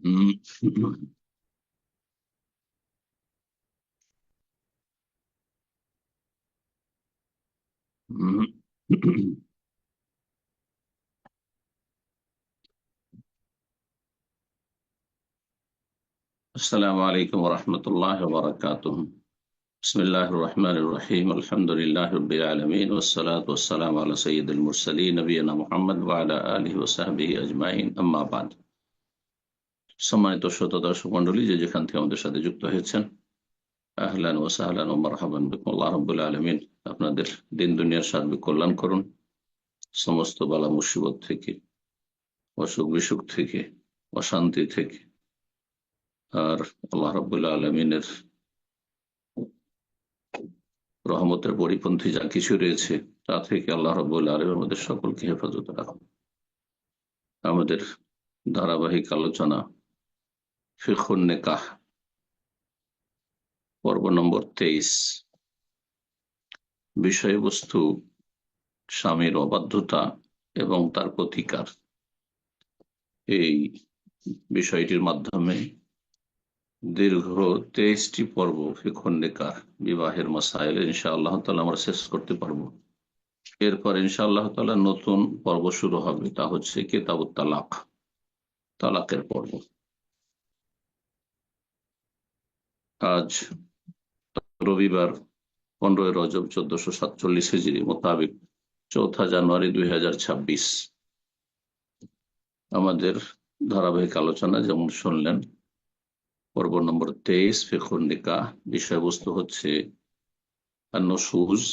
আসসালামু আলাইকুম রহমতুল্লাহ বারাকাতুহ। বিসমিল্লাহির রহমানির রহিম। আলহামদুলিল্লাহি রাব্বিল আলামিন ওয়াসসালাতু ওয়াসসালামু আলা সাইয়্যিদিল মুরসালিন নবিয়িনা মুহাম্মদ ওয়া আলা আলিহি ওয়া সাহবিহি আজমাইন, আম্মা বাদ। সম্মানিত শ্রোতা দর্শক মণ্ডলী, যে যেখান থেকে আমাদের সাথে যুক্ত হয়েছেন, আহলান ওয়া সাহলান ওয়া মারহাবান বিকুম। আল্লাহ রাব্বুল আলামিন আপনাদের দিন দুনিয়ার সার্বিক কল্যাণ করুন, সমস্ত বালা মুসিবত থেকে, অসুখ বিসুখ থেকে, অশান্তি থেকে। আর আল্লাহ রাব্বুল আলামিনের রহমতের পরিপন্থী যা কিছু রয়েছে তা থেকে আল্লাহ রাব্বুল আলামিন আমাদের সকলকে হেফাজতে রাখুন। আমাদের ধারাবাহিক আলোচনা ফিকহুন নিকাহ, পর্ব নম্বর 23। বিষয়বস্তু স্বামীর অবাধ্যতা এবং তার প্রতিকার। এই বিষয়টির মাধ্যমে দীর্ঘ 23টি পর্ব ফিকহুন নিকাহ, বিবাহের মাসাইল, ইনশাআল্লাহ তাআলা আমরা শেষ করতে পারবো। এরপর ইনশাআল্লাহ তাআলা নতুন পর্ব শুরু হবে, তা হচ্ছে কিতাবুত তালাক, তালাকের পর্ব। আজ রবিবার 15 রজব 1447 হিজরি মোতাবেক 4 জানুয়ারি 2026। আমাদের ধারাবাহিক আলোচনা যেমন শুনলেন, পর্ব নম্বর 23 ফিকহুন নিকাহ। বিষয়বস্তু হচ্ছে নুশুজ,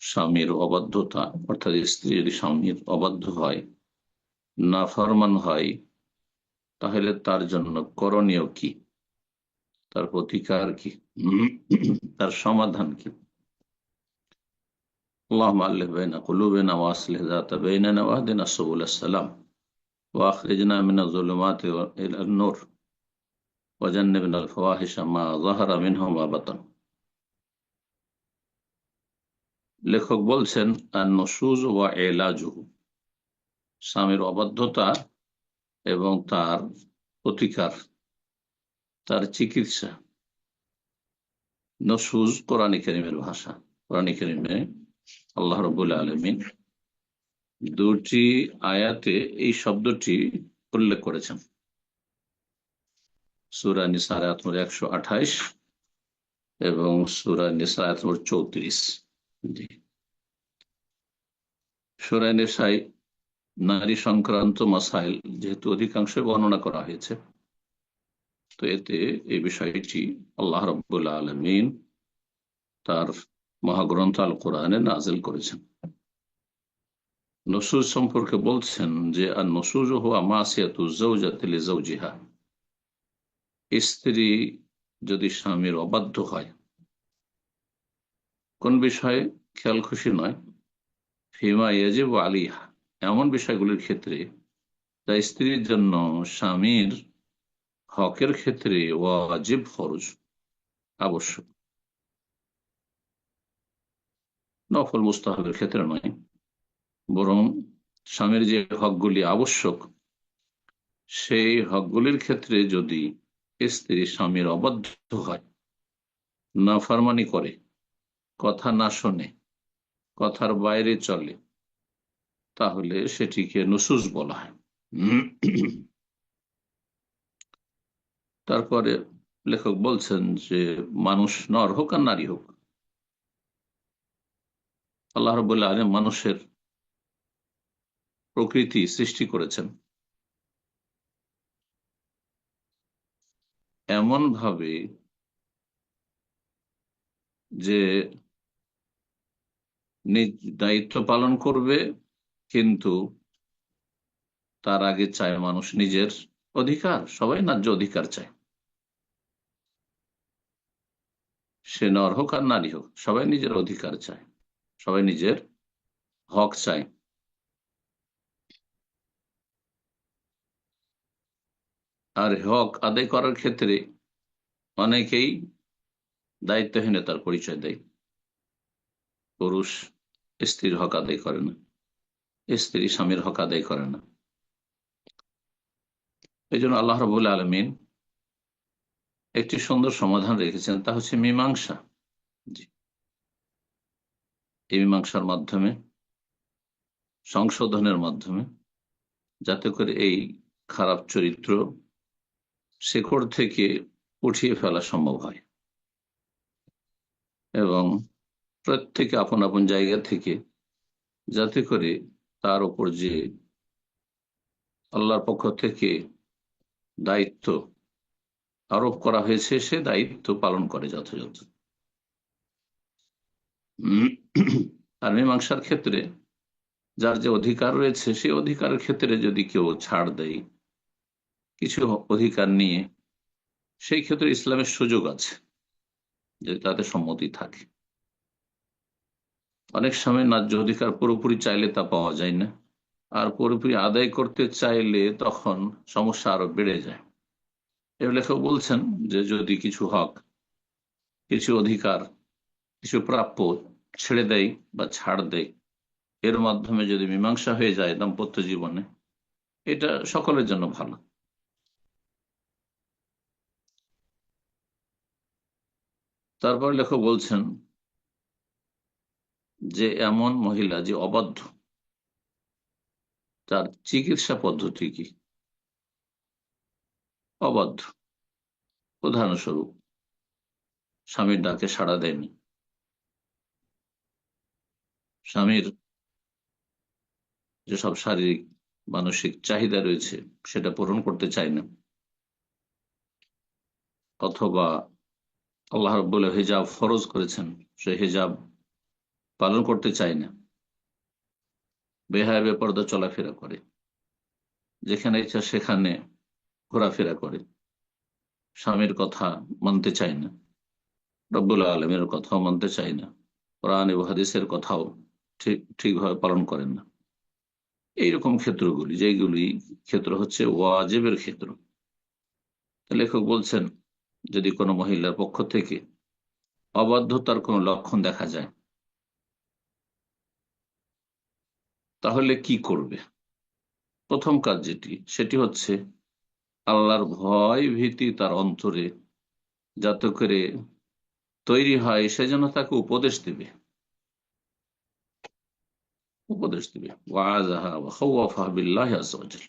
স্বামীর অবাধ্যতা, অর্থাৎ স্ত্রী যদি স্বামীর অবাধ্য হয়, নাফরমান হয়, তাহলে তার জন্য করণীয় কি, তার প্রতিকার কি, তার সমাধান কি। اللهم ألف بين قلوبنا وأصلح ذات بيننا واهدنا سبل السلام وأخرجنا من الظلمات إلى النور وجنبنا الفواحش ما ظهر منه ما بطن। লেখক বলছেন, আন-নুশুজ ওয়া ইলাজুহু, স্বামীর অবাধ্যতা এবং তার প্রতিকার, তার চিকিৎসা। নুশুজ কোরআনে কারীমের ভাষা। কোরআনে কারীমে আল্লাহ রাব্বুল আলামিন দুটি আয়াতে এই শব্দটি উল্লেখ করেছেন। সূরা নিসা আয়াত নম্বর 128 এবং সূরা নিসা আয়াত নম্বর 34। সূরা নিসায় নারী সংক্রান্ত মাসাইল যেহেতু অধিকাংশ বর্ণনা করা হয়েছে, তো এতে এই বিষয়টি আল্লাহ রাব্বুল আলামিন তার মহাগ্রন্থ আল কোরআনে নাজিল করেছেন। নুশুজ সম্পর্কে বলছেন যে, আর নুশুজ হুয়া মাসিয়াতু যাওজাতি লিজাওজিহা, স্ত্রী যদি স্বামীর অবাধ্য হয়, কোন বিষয়ে খেয়াল খুশি নয়, ফিমা ইয়াজিবু আলাইহা, এমন বিষয়গুলির ক্ষেত্রে যা স্ত্রীর জন্য স্বামীর হকের ক্ষেত্রে ওয়াজিব, ফরজ, আবশ্যক, নফল মুস্তাহাবের ক্ষেত্রে নয়, বরং স্বামীর যে হকগুলি আবশ্যক, সেই হকগুলির ক্ষেত্রে যদি স্ত্রী স্বামীর অবাধ্য হয়, নাফরমানি করে, কথা না শোনে, কথার বাইরে চলে, তাহলে সেটিকে নুশুজ বলা হয়। তারপরে লেখক বলছেন যে, মানুষ, নর হোক আর নারী হোক, আল্লাহ রাব্বুল আলামিন মানুষের প্রকৃতি সৃষ্টি করেছেন এমন ভাবে যে নিজ দায়িত্ব পালন করবে, কিন্তু তার আগে চায় মানুষ নিজের অধিকার। সবাই ন্যায্য অধিকার চায়, সে নর হোক আর নারী হোক, সবাই নিজের অধিকার চায়, সবাই নিজের হক চায়। আর হক আদায় করার ক্ষেত্রে অনেকেই দায়িত্বহীনতার পরিচয় দেয়। পুরুষ স্ত্রীর হক আদায় করে না, স্ত্রী স্বামীর হক আদায় করে না। এই জন্য আল্লাহ রাব্বুল আলামিন একটি সুন্দর সমাধান রেখেছেন, তা হচ্ছে মীমাংসা। জি, এই মীমাংসার মাধ্যমে, সংশোধনের মাধ্যমে, যাতে করে এই খারাপ চরিত্র শেকড় থেকে উঠিয়ে ফেলা সম্ভব হয় এবং প্রত্যেকে আপন আপন জায়গা থেকে, যাতে করে তার উপর যে আল্লাহর পক্ষ থেকে দায়িত্ব আরোপ করা হয়েছে সে দায়িত্ব পালন করে যথাযথ। আর মীমাংসার ক্ষেত্রে যার যে অধিকার রয়েছে সেই অধিকারের ক্ষেত্রে যদি কেউ ছাড় দেয় কিছু অধিকার নিয়ে, সেই ক্ষেত্রে ইসলামের সুযোগ আছে যে তাতে সম্মতি থাকে। অনেক সময় ন্যায্য অধিকার পুরোপুরি চাইলে তা পাওয়া যায় না, আর পুরোপুরি আদায় করতে চাইলে তখন সমস্যা আরো বেড়ে যায়। এর লেখক বলছেন যে যদি কিছু হক, কিছু অধিকার, কিছু প্রাপ্য ছেড়ে দেয় বা ছাড় দেয়, এর মাধ্যমে যদি মীমাংসা হয়ে যায় দাম্পত্য জীবনে, এটা সকলের জন্য ভালো। তারপর লেখক বলছেন যে এমন মহিলা যে অবাধ্য, তার চিকিৎসা পদ্ধতি কি? অবাধ্য, উদাহরণস্বরূপ স্বামীর ডাকে সাড়া দেয়নি, স্বামীর যেসব শারীরিক মানসিক চাহিদা রয়েছে সেটা পূরণ করতে চায় না, অথবা আল্লাহ রাব্বুল হিজাব ফরজ করেছেন সে হিজাব পালন করতে চায় না, বেহায়া বেপরদা চলাফেরা করে, যেখানে ইচ্ছা সেখানে ঘোরাফেরা করে, স্বামীর কথা মানতে চায় না, রব্বুল আলমের কথাও মানতে চায় না, কোরআন এবং হাদিসের কথাও ঠিকভাবে পালন করেন না। এইরকম ক্ষেত্রগুলি, যেগুলি ক্ষেত্র হচ্ছে ওয়াজিবের ক্ষেত্র, লেখক বলছেন যদি কোনো মহিলার পক্ষ থেকে অবাধ্যতার কোনো লক্ষণ দেখা যায় তাহলে কি করবে? প্রথম কাজ যেটি, সেটি হচ্ছে আল্লাহর ভয় ভীতি তার অন্তরে যাতে করে তৈরি হয়, সেজন্য তাকে উপদেশ দিবে। উপদেশ দিবে, ওয়াজাহা ওয়া খাওয়াফাহা বিল্লাহি আযজা ওয়া জাল।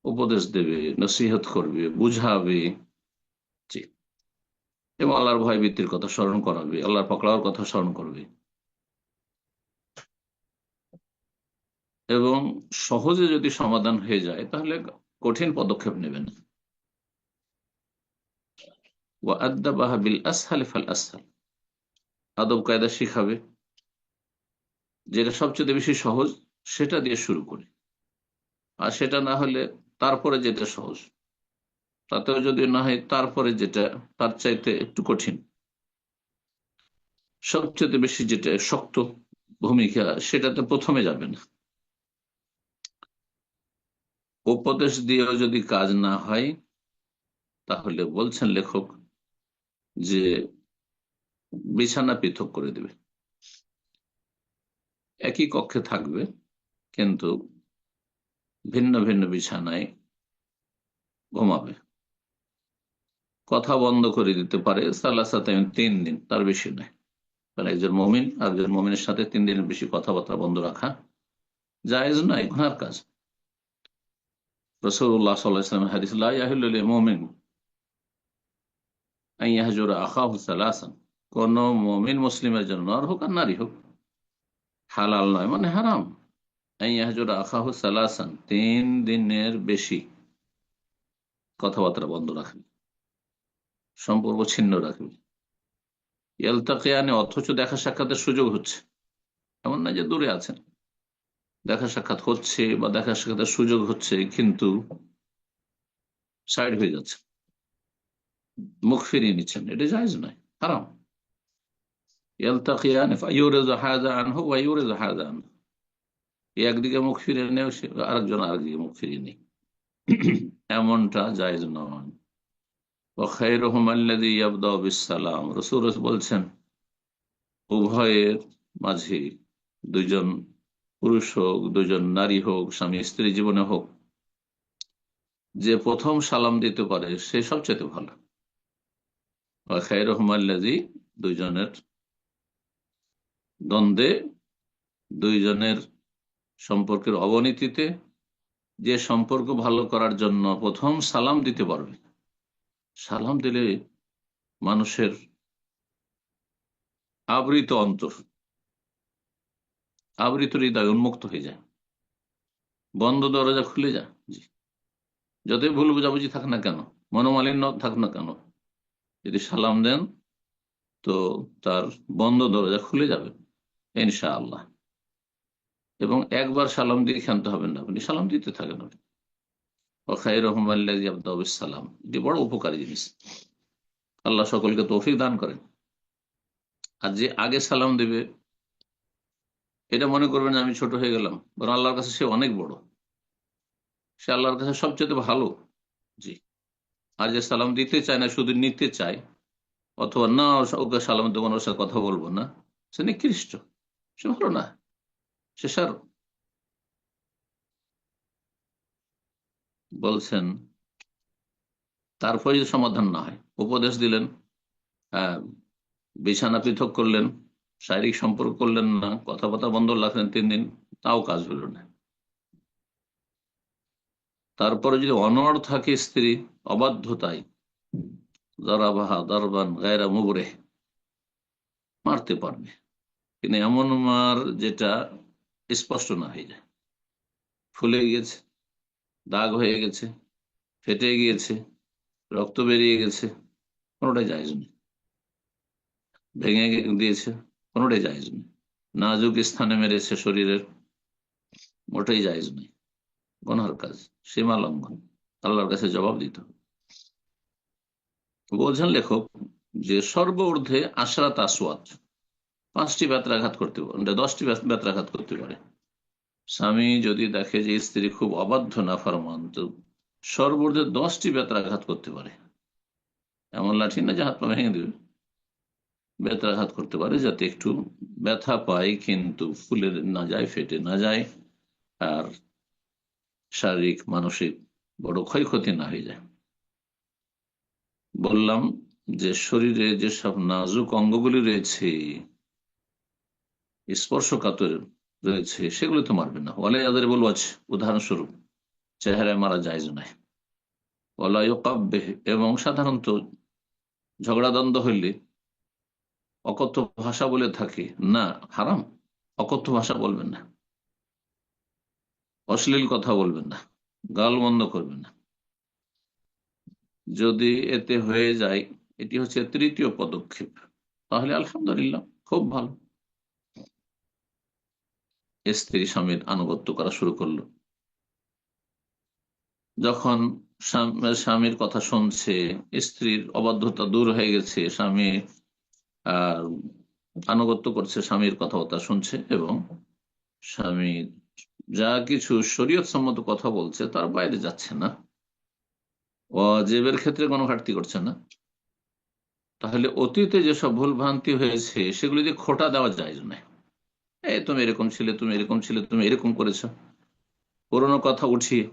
উপদেশ দেবে, নসিহত করবে, বুঝাবে। জি। এবং আল্লাহর ভয় ভীতির কথা স্মরণ করাবে, আল্লাহর পাকড়াওয়ার কথা স্মরণ করবে, এবং সহজে যদি সমাধান হয়ে যায় তাহলে কঠিন পদক্ষেপ নেবেন। ওয়া আদাবাহা বিল আসহালি ফাল আসহাল, আদব কায়দা শিখাবে, যেটা সবচেয়ে বেশি সহজ সেটা দিয়ে শুরু করে, আর সেটা না হলে তারপরে যেটা সহজ, তাতেও যদি না হয় তারপরে যেটা তার চাইতে একটু কঠিন, সবচেয়ে বেশি যেটা শক্ত ভূমিকা সেটাতে প্রথমে যাবে না। উপদেশ দিয়েও যদি কাজ না হয় তাহলে বলছেন লেখক যে বিছানা পৃথক করে দেবে, একই কক্ষে থাকবে কিন্তু ভিন্ন ভিন্ন বিছানায় ঘুমাবে, কথা বন্ধ করে দিতে পারে সালাসাতে 3 দিন, তার বেশি নয়। কারণ একজন মমিন আর একজন মমিনের সাথে 3 দিনের বেশি কথাবার্তা বন্ধ রাখা জায়েজ নয়, গুনার কাজ। রাসূলুল্লাহ সাল্লাল্লাহু আলাইহি ওয়াসাল্লামের হাদিস, লা ইয়াহিল্লু লিল মুমিন আন ইয়াহজুরা আখাহু সালাসান, কোন মুমিন মুসলিমের জন্য, নর হোক আর নারী হোক, হালাল নয় মানে হারাম, আন ইয়াহজুরা আখাহু সালাসান, 3 দিনের বেশি কথাবার্তা বন্ধ রাখবে, সম্পর্ক ছিন্ন রাখবে। ইয়ালতাকিয়ানে, অথচ দেখা সাক্ষাতের সুযোগ হচ্ছে, এমন না যে দূরে আছেন, দেখা সাক্ষাৎ হচ্ছে বা দেখা সাক্ষাতের সুযোগ হচ্ছে কিন্তু সাইড হয়ে যাচ্ছে, মুখ ফিরিয়ে নিচ্ছেন, এটা জায়েজ নয়, হারাম। ইয়ালতাকিয়ানে ফায়ুরিযু হাযা আনহু ওয়া ইউরিযু হাযা আনহু, একদিকে মুখ ফিরিয়ে নেও, আরেকজন আরেকদিকে মুখ ফিরিয়ে নেই, এমনটা জায়েজ নয়। ওয়া খায়রুহুম আল্লাযী ইয়াবদাউ বিস-সালাম, রাসূল বলছেন উভয়ের মাঝে, দুইজন পুরুষ হোক, দুইজন নারী হোক, স্বামী স্ত্রী জীবনে হোক, যে প্রথম সালাম দিতে পারে সে সবচেয়ে ভালো। খায়রুহুমাল্লাযী, দুইজনের দ্বন্দ্বে, দুইজনের সম্পর্কের অবনতিতে যে সম্পর্ক ভালো করার জন্য প্রথম সালাম দিতে পারবে। সালাম দিলে মানুষের আবৃত অন্তর, আবৃত হৃদয় উন্মুক্ত হয়ে যায়, বন্ধ দরজা খুলে যায়। জি, যতই ভুল বুঝাবুঝি থাক না কেন, মনোমালিন্য থাক না কেন, যদি সালাম দেন তো তার বন্ধ দরজা খুলে যাবে ইনশাআল্লাহ। এবং একবার সালাম দিয়ে ক্ষান্ত হবেন না, আপনি সালাম দিতে থাকেন। সালাম, এটি বড় উপকারী জিনিস। আল্লাহ সকলকে তৌফিক দান করেন। আর যে আগে সালাম দেবে, এটা মনে করবেন আমি ছোট হয়ে গেলাম, বরং আল্লাহর কাছে সে অনেক বড়, সে আল্লাহর কাছে সবচেয়ে ভালো। জি। আর যে সালাম দিতে চায় না, শুধু নিতে চায়, অথবা না ওকে সালাম দেবো না, ওর সাথে কথা বলবো না, সে নিকৃষ্ট, সে ভালো না, সে সার। বলছেন তারপরে যদি সমাধান না হয়, উপদেশ দিলেন, আহ বিছানা পৃথক করলেন, শারীরিক সম্পর্ক করলেন না, কথাবার্তা বন্ধ রাখলেন 3 দিন, তাও কাজ হলো না। তারপরে যদি অনড় থাকে স্ত্রী, অবাধ্যতায়, দরাবাহা দরবান গায়রা মুবরেহ, মারতে পারবে, কিন্তু এমন মার যেটা স্পষ্ট না হয়ে যায়, ফুলে গিয়েছে, দাগ হয়ে গেছে, ফেটে গিয়েছে, রক্ত বেরিয়ে গেছে, কোনোটাই জায়েজ নেই। ভেঙে দিয়েছে, কোনোটাই জায়েজ নেই। নাজুক স্থানে মেরেছে শরীরের, মোটেই জায়েজ নেই, গুনার কাজ, সীমা লঙ্ঘন, আল্লাহর কাছে জবাব দিতে হবে। বলছেন লেখক যে সর্ব ঊর্ধ্বে আশরাত আসওয়াত, 5টি ব্যত্রাঘাত করতে পারে, 10টি ব্যত্রাঘাত করতে পারে। স্বামী যদি দেখে যে স্ত্রী খুব অবাধ্য নাফরমান, তো সর্বর্ধে 10টি ব্যত্রাঘাত করতে পারে। এমন লাঠি না যে হাত পা ভেঙে দেবে, ব্যত্রাঘাত করতে পারে যাতে একটু ব্যথা পায়, কিন্তু ফুলে না যায়, ফেটে না যায়, আর শারীরিক মানসিক বড় ক্ষয়ক্ষতি না হয়ে যায়। বললাম যে শরীরে যেসব নাজুক অঙ্গগুলি রয়েছে, স্পর্শকাতর রয়েছে, সেগুলো তো মারবে না। ওয়ালে যাদের বলবো, উদাহরণস্বরূপ চেহারায় মারা যায় না। এবং সাধারণত ঝগড়াদ্বন্দ্ব হইলে অকথ্য ভাষা বলে থাকে না, হারাম। অকথ্য ভাষা বলবেন না, অশ্লীল কথা বলবেন না, গাল বন্ধ করবেন না। যদি এতে হয়ে যায়, এটি হচ্ছে 3য় পদক্ষেপ, তাহলে আলহামদুলিল্লাহ, খুব ভালো। স্ত্রী স্বামীর আনুগত্য করা শুরু করলো, যখন স্বামীর কথা শুনছে, স্ত্রীর অবাধ্যতা দূর হয়ে গেছে, স্বামী আহ আনুগত্য করছে, স্বামীর কথাবার্তা শুনছে, এবং স্বামী যা কিছু শরীয়ত সম্মত কথা বলছে তার বাইরে যাচ্ছে না, ওয়াজিবের ক্ষেত্রে কোনো ঘাটতি করছে না, তাহলে অতীতে যেসব ভুল ভ্রান্তি হয়েছে সেগুলি দিয়ে খোঁটা দেওয়া যায় না। এই তুমি এরকম ছিলে, তুমি এরকম ছিলে, তুমি এরকম করেছো, পুরোনো কথা উঠিয়ে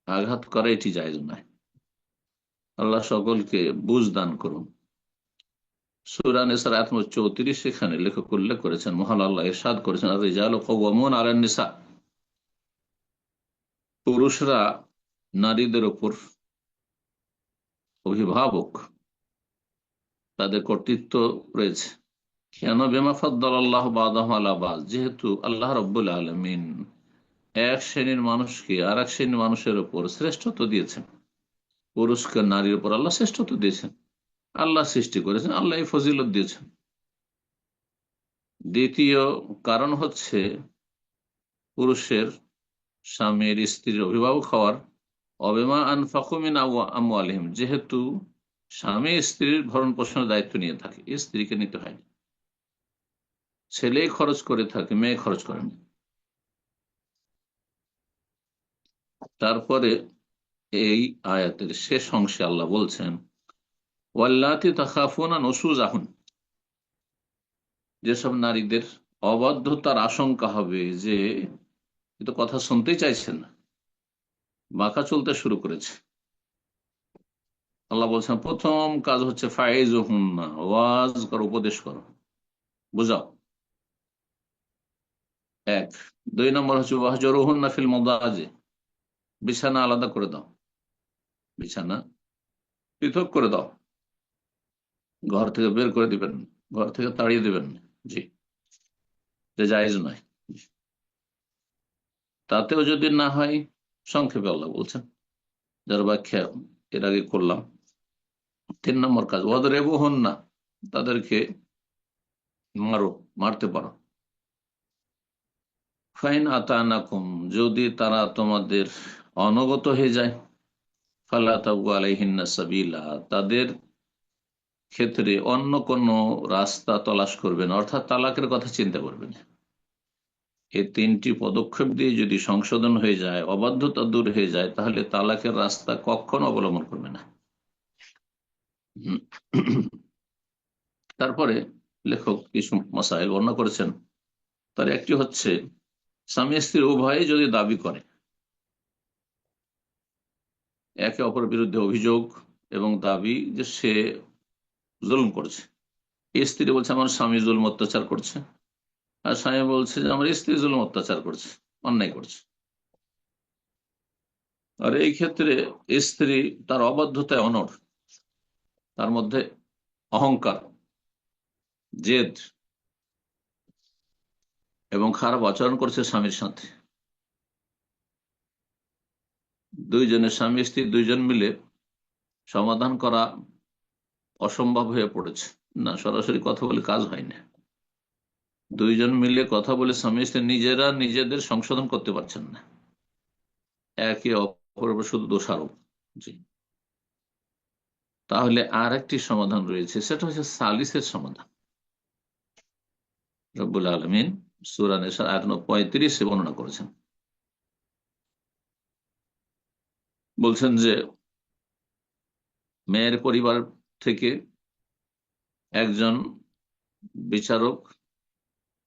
আঘাত করা এটি জায়েজ নয়। আল্লাহ সকলকে বুঝ দান করুন। সূরা নিসার আয়াত নম্বর 34, সেখানে লেখক উল্লেখ করেছেন, মহান আল্লাহ ইরশাদ করেছেন, আর-রিজালু কাওয়ামুন আলান নিসা, পুরুষরা নারীদের উপর অভিভাবক, তাদের কর্তৃত্ব রয়েছে। কেন? বিমা ফাদ্দালাল্লাহু বা'দাহুম আলা বা'দ, যেহেতু আল্লাহ রাব্বুল আলামিন এক শ্রেণীর মানুষকে আর এক শ্রেণীর মানুষের উপর শ্রেষ্ঠত্ব দিয়েছেন। পুরুষকে নারীর উপর আল্লাহ শ্রেষ্ঠত্ব দিয়েছেন, আল্লাহ সৃষ্টি করেছেন, আল্লাহ এই ফজিলত দিয়েছেন। দ্বিতীয় কারণ হচ্ছে পুরুষের স্বামীর স্ত্রীর অভিভাবক হওয়ার, অবেমা আনফাকু মিন আমওয়ালিহিম, যেহেতু স্বামী স্ত্রীর ভরণ পোষণের দায়িত্ব নিয়ে থাকে, স্ত্রীকে নিতে হয় না। ছেলে খরচ করে থাকে, মেয়ে খরচ করে না। তারপরে এই আয়াতের শেষ অংশে আল্লাহ বলছেন, ওয়াল্লাতি তাখাফুনা নুশুজাহুন, যেসব নারীদের অবাধ্যতার আশঙ্কা হবে, যে এ তো কথা শুনতেই চাইছেন না, বাঁকা চলতে শুরু করেছে। আল্লাহ বলছেন প্রথম কাজ হচ্ছে ফাইজ হুন্না, ওয়াজ করো, উপদেশ করো, বুঝাও। এক। দুই নম্বর হচ্ছে ওয়াহজরু হুন্না ফিল মাদাজি, বিছানা আলাদা করে দাও, বিছানা পৃথক করে দাও, ঘর থেকে বের করে দিবেন না, ঘর থেকে তাড়িয়ে দিবেন না। জি, যে জায়েজ নয়। তাতেও যদি না হয়, সংক্ষেপে আল্লাহ বলছেন, যার ব্যাখ্যা এর আগে করলাম। তিন নম্বর কাজ ওয়াদরিবু হুন্না, তাদেরকে মারো, মারতে পারো। ফাইন আতানাকুম, যদি তারা তোমাদের অনগত হয়ে যায়, ফালা তাবগু আলাইহিন্না সাবিলা, তাদের ক্ষেত্রে অন্য কোন রাস্তা তলাশ করবেন, অর্থাৎ তালাকের কথা চিন্তা করবেন। এই তিনটি পদক্ষেপ দিয়ে যদি সংশোধন হয়ে যায়, অবাধ্যতা দূর হয়ে যায়, তাহলে তালাকের রাস্তা কখনো অবলম্বন করবে না। হুম। তারপরে লেখক কিছু মাসাইল বর্ণনা করেছেন। তার একটি হচ্ছে, স্বামী স্ত্রী উভয়ে যদি দাবি করে, একে অপরের বিরুদ্ধে অভিযোগ এবং দাবি যে সে জুলুম করছে। স্ত্রী বলছে আমার স্বামী জুলুম অত্যাচার করছে, আর স্বামী বলছে যে আমার স্ত্রী জুলুম অত্যাচার করছে, অন্যায় করছে। আর এই ক্ষেত্রে স্ত্রী তার অবাধ্যতায় অনড়, তার মধ্যে অহংকার, জেদ এবং খারাপ আচরণ করছে স্বামীর সাথে। দুইজনের, স্বামী স্ত্রী দুইজন মিলে সমাধান করা অসম্ভব হয়ে পড়েছে। না, সরাসরি কথা বলে কাজ হয় না। দুইজন মিলে কথা বলে স্বামী স্ত্রী নিজেরা নিজেদের সংশোধন করতে পারছেন না, একে অপরের উপর শুধু দোষারোপ। জি। তাহলে আর একটি সমাধান রয়েছে, সেটা হচ্ছে সালিসের সমাধান। রব্বুল আলমিন সূরা নিসা আয়াত নম্বর 35 বর্ণনা করেছেন। বলছেন যে মেয়ের পরিবার থেকে একজন বিচারক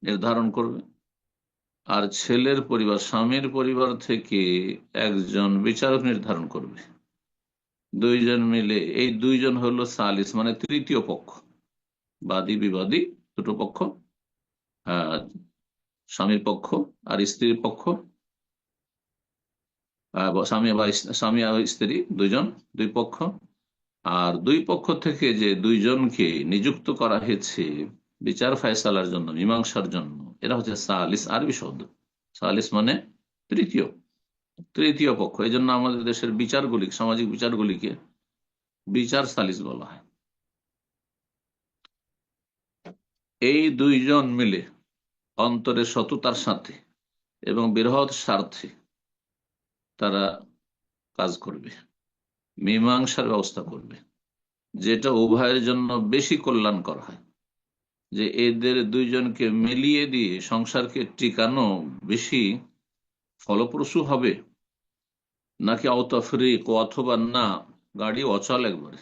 নির্ধারণ করবে, আর ছেলের পরিবার, স্বামীর পরিবার থেকে একজন বিচারক নির্ধারণ করবে। দুইজন মিলে, এই দুইজন হলো সালিস, মানে তৃতীয় পক্ষ, বাদী বিবাদী দুটো পক্ষ, আহ স্বামীর পক্ষ আর স্ত্রীর পক্ষ, স্বামী আর স্ত্রী দুইজন, দুই পক্ষ। আর দুই পক্ষ থেকে যে দুইজনকে নিযুক্ত করা হয়েছে বিচার ফায়সালার জন্য, মীমাংসার জন্য, এরা হচ্ছে সালিস, আরবি শব্দ। সালিস মানে তৃতীয়, তৃতীয় পক্ষ। এই জন্য আমাদের দেশের বিচারগুলি, সামাজিক বিচারগুলিকে বিচার সালিস বলা হয়। এই দুইজন মিলে অন্তরের সততার সাথে এবং বৃহৎ স্বার্থে তারা কাজ করবে, মীমাংসার ব্যবস্থা করবে, যেটা উভয়ের জন্য বেশি কল্যাণকর হয়। যে এদের দুইজনকে মিলিয়ে দিয়ে সংসারকে টিকানো বেশি ফলপ্রসূ হবে, নাকি আওতাফরিক, অথবা না গাড়ি অচল একবারে,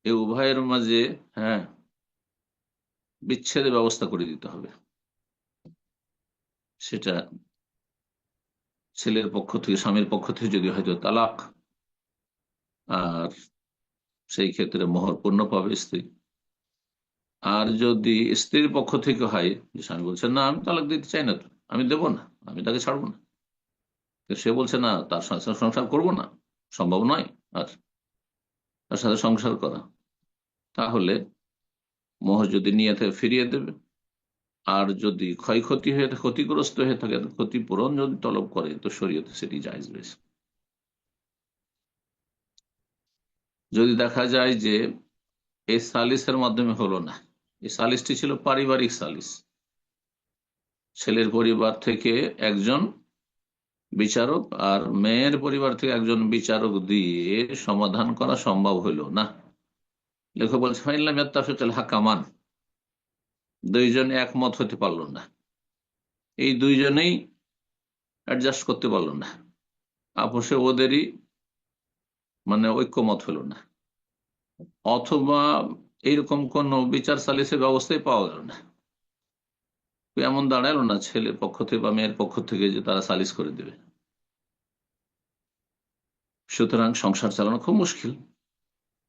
এই উভয়ের মাঝে, হ্যাঁ, বিচ্ছেদের ব্যবস্থা করে দিতে হবে। সেটা ছেলের পক্ষ থেকে, স্বামীর পক্ষ থেকে যদি হয়তো তালাক, আর সেই ক্ষেত্রে মোহর পূর্ণ পাবে স্ত্রী। আর যদি স্ত্রীর পক্ষ থেকে হয় যে স্বামী বলছে না আমি তালাক দিতে চাই না, তো আমি দেবো না, আমি তাকে ছাড়বো না, তো সে বলছে না তার সাথে সংসার করবো না, সম্ভব নয় আর তার সাথে সংসার করা, তাহলে মোহর যদি নিয়ে থাকে ফিরিয়ে দেবে। আর যদি ক্ষয়ক্ষতি হয়ে থাকে, ক্ষতিগ্রস্ত হয়ে থাকে, ক্ষতিপূরণ যদি তলব করে, তো শরীয়তে সেটি জায়েজ রয়েছে। যদি দেখা যায় যে এই সালিসের মাধ্যমে হলো না, এই সালিসটি ছিল পারিবারিক সালিস, ছেলের পরিবার থেকে একজন বিচারক আর মেয়ের পরিবার থেকে একজন বিচারক দিয়ে সমাধান করা সম্ভব হইল না। লেখক বলছে ফাইনলাম ইয়াত্তাফিকাল হাকামান, দুইজন একমত হতে পারলো না, এই দুইজনেই অ্যাডজাস্ট করতে পারলো না, আপোষে ওদেরই মানে ঐক্যমত হলো না, অথবা এইরকম কোন বিচার সালিসের ব্যবস্থাই পাওয়া গেল না, এমন দাঁড়ালো না ছেলের পক্ষ থেকে বা মেয়ের পক্ষ থেকে যে তারা সালিস করে দেবে, সুতরাং সংসার চালানো খুব মুশকিল।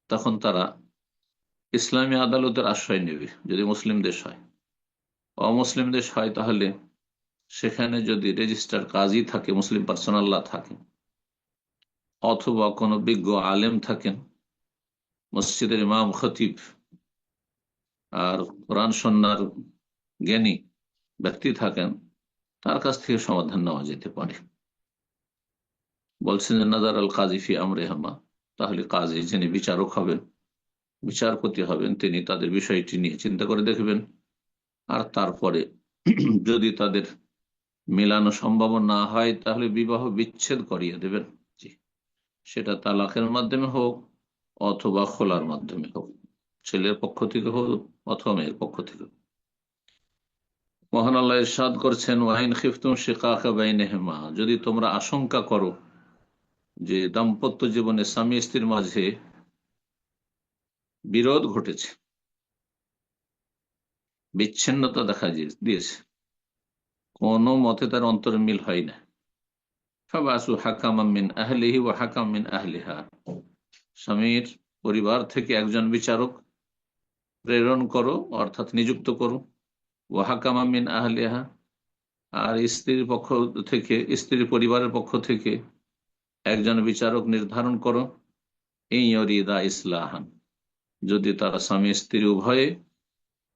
তখন তারা ইসলামী আদালতের আশ্রয় নেবে যদি মুসলিম দেশ হয়। অমুসলিম দেশ হয় তাহলে সেখানে যদি রেজিস্টার কাজী থাকে, মুসলিম পার্সোনাল ল থাকে, অথবা কোনো বিজ্ঞ আলেম থাকেন, মসজিদের ইমাম খতিব আর কোরআন সন্ন্যার জ্ঞানী ব্যক্তি থাকেন, তার কাছ থেকে সমাধান নেওয়া যেতে পারে। বলছেন যে নাজার আল কাজী ফি আমরে হামা, তাহলে কাজী যিনি বিচারক হবেন, বিচারপতি হবেন, তিনি তাদের বিষয়টি নিয়ে চিন্তা করে দেখবেন। আর তারপরে যদি তাদের মেলানো সম্ভব না হয় তাহলে বিবাহ বিচ্ছেদ করিয়ে দেবেন। জি, সেটা তালাকের মাধ্যমে হোক অথবা খোলার মাধ্যমে হোক, ছেলের পক্ষ থেকে হোক অথবা মেয়ের পক্ষ থেকে। মহান আল্লাহ ইরশাদ করছেন, ওয়াইন খিফতুম শিকাকা বাইনহুমা, যদি তোমরা আশঙ্কা করো যে দাম্পত্য জীবনে স্বামী স্ত্রীর মাঝে বিরোধ ঘটেছে, বিচ্ছিন্নতা দেখা দিয়েছে, কোনো মতে তার অন্তরে মিল হয় না, ফাবাসু হাকামান মিন আহলিহি ওয়া হাকাম মিন আহলিহা, স্বামীর পরিবার থেকে একজন বিচারক প্রেরণ করো অর্থাৎ নিযুক্ত করো, ওয়া হাকামা মিন আহলিহা, আর স্ত্রীর পক্ষ থেকে, স্ত্রীর পরিবারের পক্ষ থেকে একজন বিচারক নির্ধারণ করো, ইয়রিদা ইসলাহান, যদি তারা স্বামী স্ত্রী উভয়ে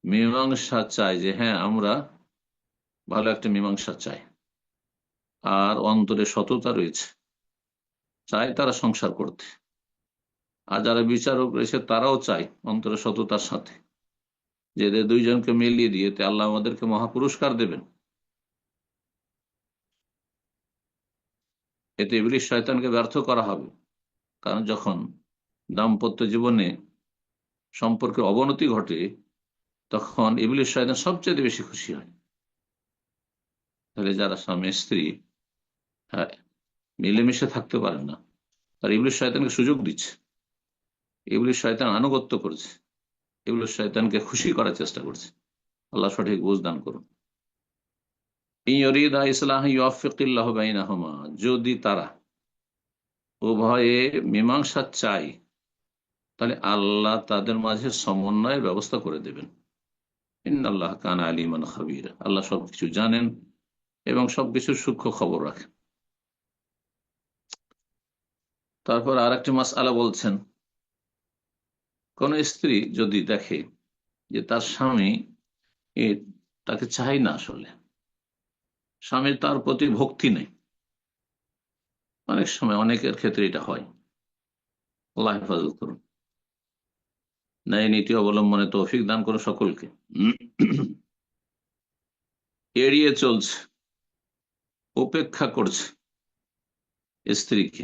মীমাংসা চায়, যে হ্যাঁ আমরা ভালো একটা মীমাংসা চাই, আর অন্তরে সততা রয়েছে, চায় তারা সংসার করতে, আর যারা বিচারক রয়েছে তারাও চায় অন্তরে সততার সাথে যে এদের দুইজনকে মিলিয়ে দিয়ে আল্লাহ আমাদেরকে মহাপুরস্কার দেবেন, এতে ইবলিস শয়তানকে ব্যর্থ করা হবে। কারণ যখন দাম্পত্য জীবনে সম্পর্কের অবনতি ঘটে তখন ইবলিস শয়তান সবচেয়ে বেশি খুশি হয়। তাহলে যারা স্বামী স্ত্রী, হ্যাঁ, মিলেমিশে থাকতে পারে না, তার ইবলিস শয়তানকে সুযোগ দিচ্ছে, ইবলিস শয়তান আনুগত্য করছে, ইবলিস শয়তানকে খুশি করার চেষ্টা করছে। আল্লাহ সঠিক বুঝ দান করুন। ইয়রিদা ইসলাহ ইউওয়াফিকিল্লাহ বাইনাহুমা, যদি তারা উভয়ে মীমাংসা চায় তাহলে আল্লাহ তাদের মাঝে সমন্বয়ের ব্যবস্থা করে দেবেন। ইন্নাল্লাহ কানা আলিমান খাবীরা, আল্লাহ সবকিছু জানেন এবং সবকিছুর সূক্ষ্ম খবর রাখেন। তারপর আর একটি মাসআলা বলছেন, কোন স্ত্রী যদি দেখে যে তার স্বামী এ তাকে চাই না, আসলে স্বামীর তার প্রতি ভক্তি নেই, অনেক সময় অনেকের ক্ষেত্রে এটা হয়, আল্লাহ হেফাজত করুন, ন্যায় নীতি অবলম্বনে তৌফিক দান করো সকলকে। এড়িয়ে চলছে, উপেক্ষা করছে স্ত্রীকে,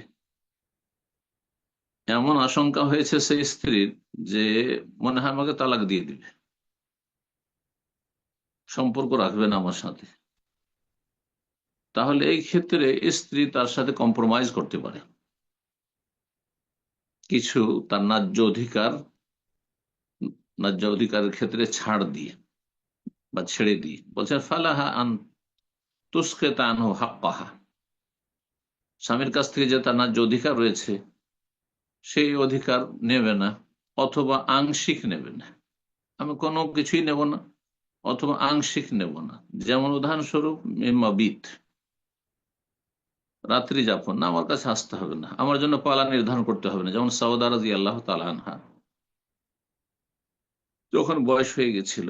এমন আশঙ্কা হয়েছে সেই স্ত্রীর যে মনে হয় আমাকে তালাক দিয়ে দিবে, সম্পর্ক রাখবে না আমার সাথে, তাহলে এই ক্ষেত্রে স্ত্রী তার সাথে কম্প্রোমাইজ করতে পারে, কিছু তার ন্যায্য অধিকারের ক্ষেত্রে ছাড় দিয়ে বা ছেড়ে দিয়ে, বলছেন ফালাহা আন তুসকিতা আনহু হাক্কাহা, স্বামীর কাছ থেকে যে তার ন্যায্য অধিকার রয়েছে সেই অধিকার নেবে না, অথবা আংশিক নেবে না, আমি কোনো কিছুই নেব না অথবা আংশিক নেব না। যেমন উদাহরণস্বরূপ মাবিত, রাত্রি যাপন না, আমার কাছে আসতে হবে না, আমার জন্য পালা নির্ধারণ করতে হবে না। যেমন সাউদা রাদিয়াল্লাহু তাআলা আনহা যখন বয়স হয়ে গেছিল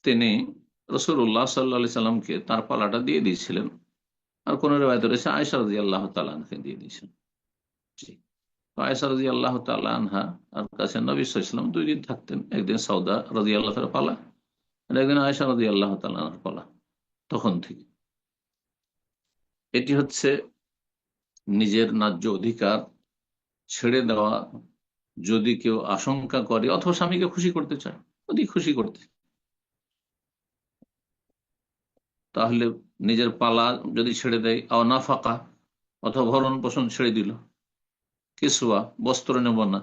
তিনি রাসূলুল্লাহ সাল্লাল্লাহু আলাইহি সাল্লামকে তার পালাটা দিয়ে দিয়েছিলেন, আর কোন রিওয়ায়েতে রয়েছে আয়েশা রাদিয়াল্লাহু তাআলা আনহাকে দিয়ে দিয়েছেন। জি, আয়েশা রাদিয়াল্লাহু তাআলা আনহা আর কাছে নবী সাল্লাল্লাহু আলাইহি ওয়াসাল্লাম 2 দিন থাকতেন, একদিন সাউদা রাদিয়াল্লাহু তাআলা পালা আর একদিন আয়েশা রাদিয়াল্লাহু তাআলা আনহার পালা। তখন থেকে এটি হচ্ছে নিজের ন্যায্য অধিকার ছেড়ে দেওয়া, যদি কেউ আশঙ্কা করে অথবা স্বামীকে খুশি করতে চায়, যদি খুশি করতে, তাহলে নিজের পালা যদি ছেড়ে দেয়, নাফাকা অথবা ভরণ পোষণ ছেড়ে দিল, কিসওয়া বস্ত্র নেব না,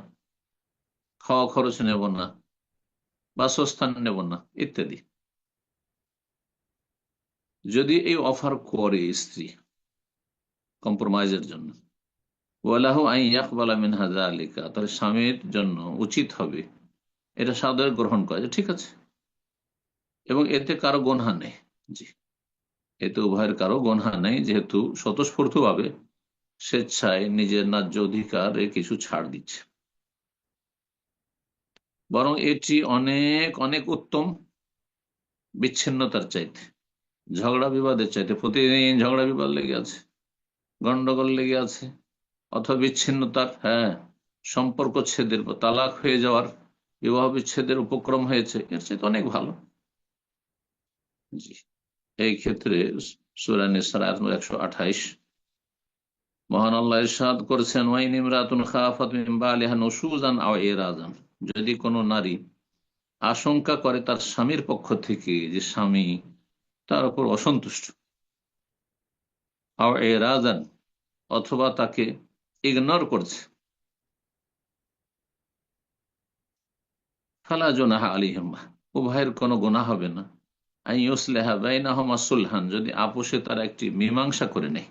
খাওয়া খরচ নেব না, বাসস্থান নেব না ইত্যাদি, যদি এই অফার করে স্ত্রী কম্প্রোমাইজের জন্য, ওয়ালাহু আন ইয়াকবালা মিনহা যালিকা, তাহলে স্বামীর জন্য উচিত হবে এটা সাদরে গ্রহণ করা, যে ঠিক আছে, এবং এতে কারো গুনহা নেই। জি, এতে উভয়ের কারো গুনহা নেই, যেহেতু স্বতঃস্ফূর্তভাবে স্বেচ্ছায় নিজের ন্যায্য অধিকারে কিছু ছাড় দিচ্ছে। বরং এটি অনেক অনেক উত্তম বিচ্ছিন্নতার চাইতে, ঝগড়া বিবাদের চাইতে। প্রতিদিন ঝগড়া বিবাদ লেগে আছে, গন্ডগোল লেগে আছে, অথবা বিচ্ছিন্নতার, হ্যাঁ, সম্পর্ক ছেদের বা তালাক হয়ে যাওয়ার, বিবাহ বিচ্ছেদের উপক্রম হয়েছে, এর চাইতে অনেক ভালো। জি, এই ক্ষেত্রে সূরা নিসার আয়াত নম্বর 128 মহান আল্লাহ ইরশাদ করেছেন, ওয়াইন ইমরাতুন খাফাত মিন বালিহা নুশুজান আও ইরাজান, যদি কোনো নারী আশঙ্কা করে তার স্বামীর পক্ষ থেকে যে স্বামী তার উপর অসন্তুষ্ট, আও ইরাজান, অথবা তাকে ইগনোর করছে, ফালা জুনাহা আলাইহিমা, উভয়ের কোনো গুনাহ হবে না, আন ইউসলিহা বাইনাহুমা সুলহান, যদি আপোষে তারা একটি মীমাংসা করে নেয়।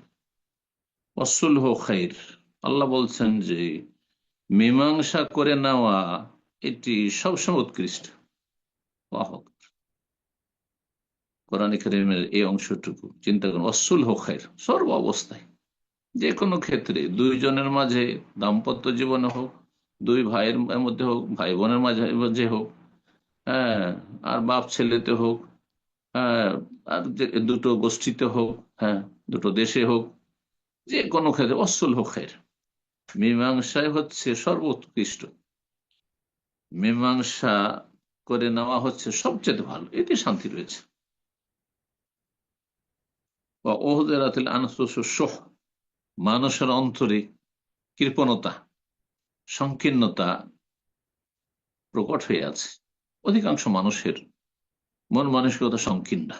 ওয়াসুলহু খাইর, আল্লাহ বলছেন যে মীমাংসা করে নেওয়া এটি সবসময় উৎকৃষ্ট। আল্লাহু আকবার। কোরআন কারীমের এই অংশটুকু চিন্তা করুন, ওয়াসুলহু খাইর, সর্ব অবস্থায়, যে কোনো ক্ষেত্রে, দুইজনের মাঝে, দাম্পত্য জীবনে হোক, দুই ভাইয়ের মধ্যে হোক, ভাই বোনের মাঝে মাঝে হোক, হ্যাঁ, আর বাপ ছেলেতে হোক, হ্যাঁ, আর দুটো গোষ্ঠীতে হোক, হ্যাঁ, দুটো দেশে হোক, যে কোনো ক্ষেত্রে অসুল হোকের মীমাংসায় হচ্ছে সর্বোৎকৃষ্ট। মীমাংসা করে নেওয়া হচ্ছে সবচেয়ে ভালো, এতে শান্তি রয়েছে। ওহদেরাতিল আনফুসুস শুহ, মানুষের অন্তরে কৃপণতা, সংকীর্ণতা প্রকট হয়ে আছে। অধিকাংশ মানুষের মন মানসিকতা সংকীর্ণ,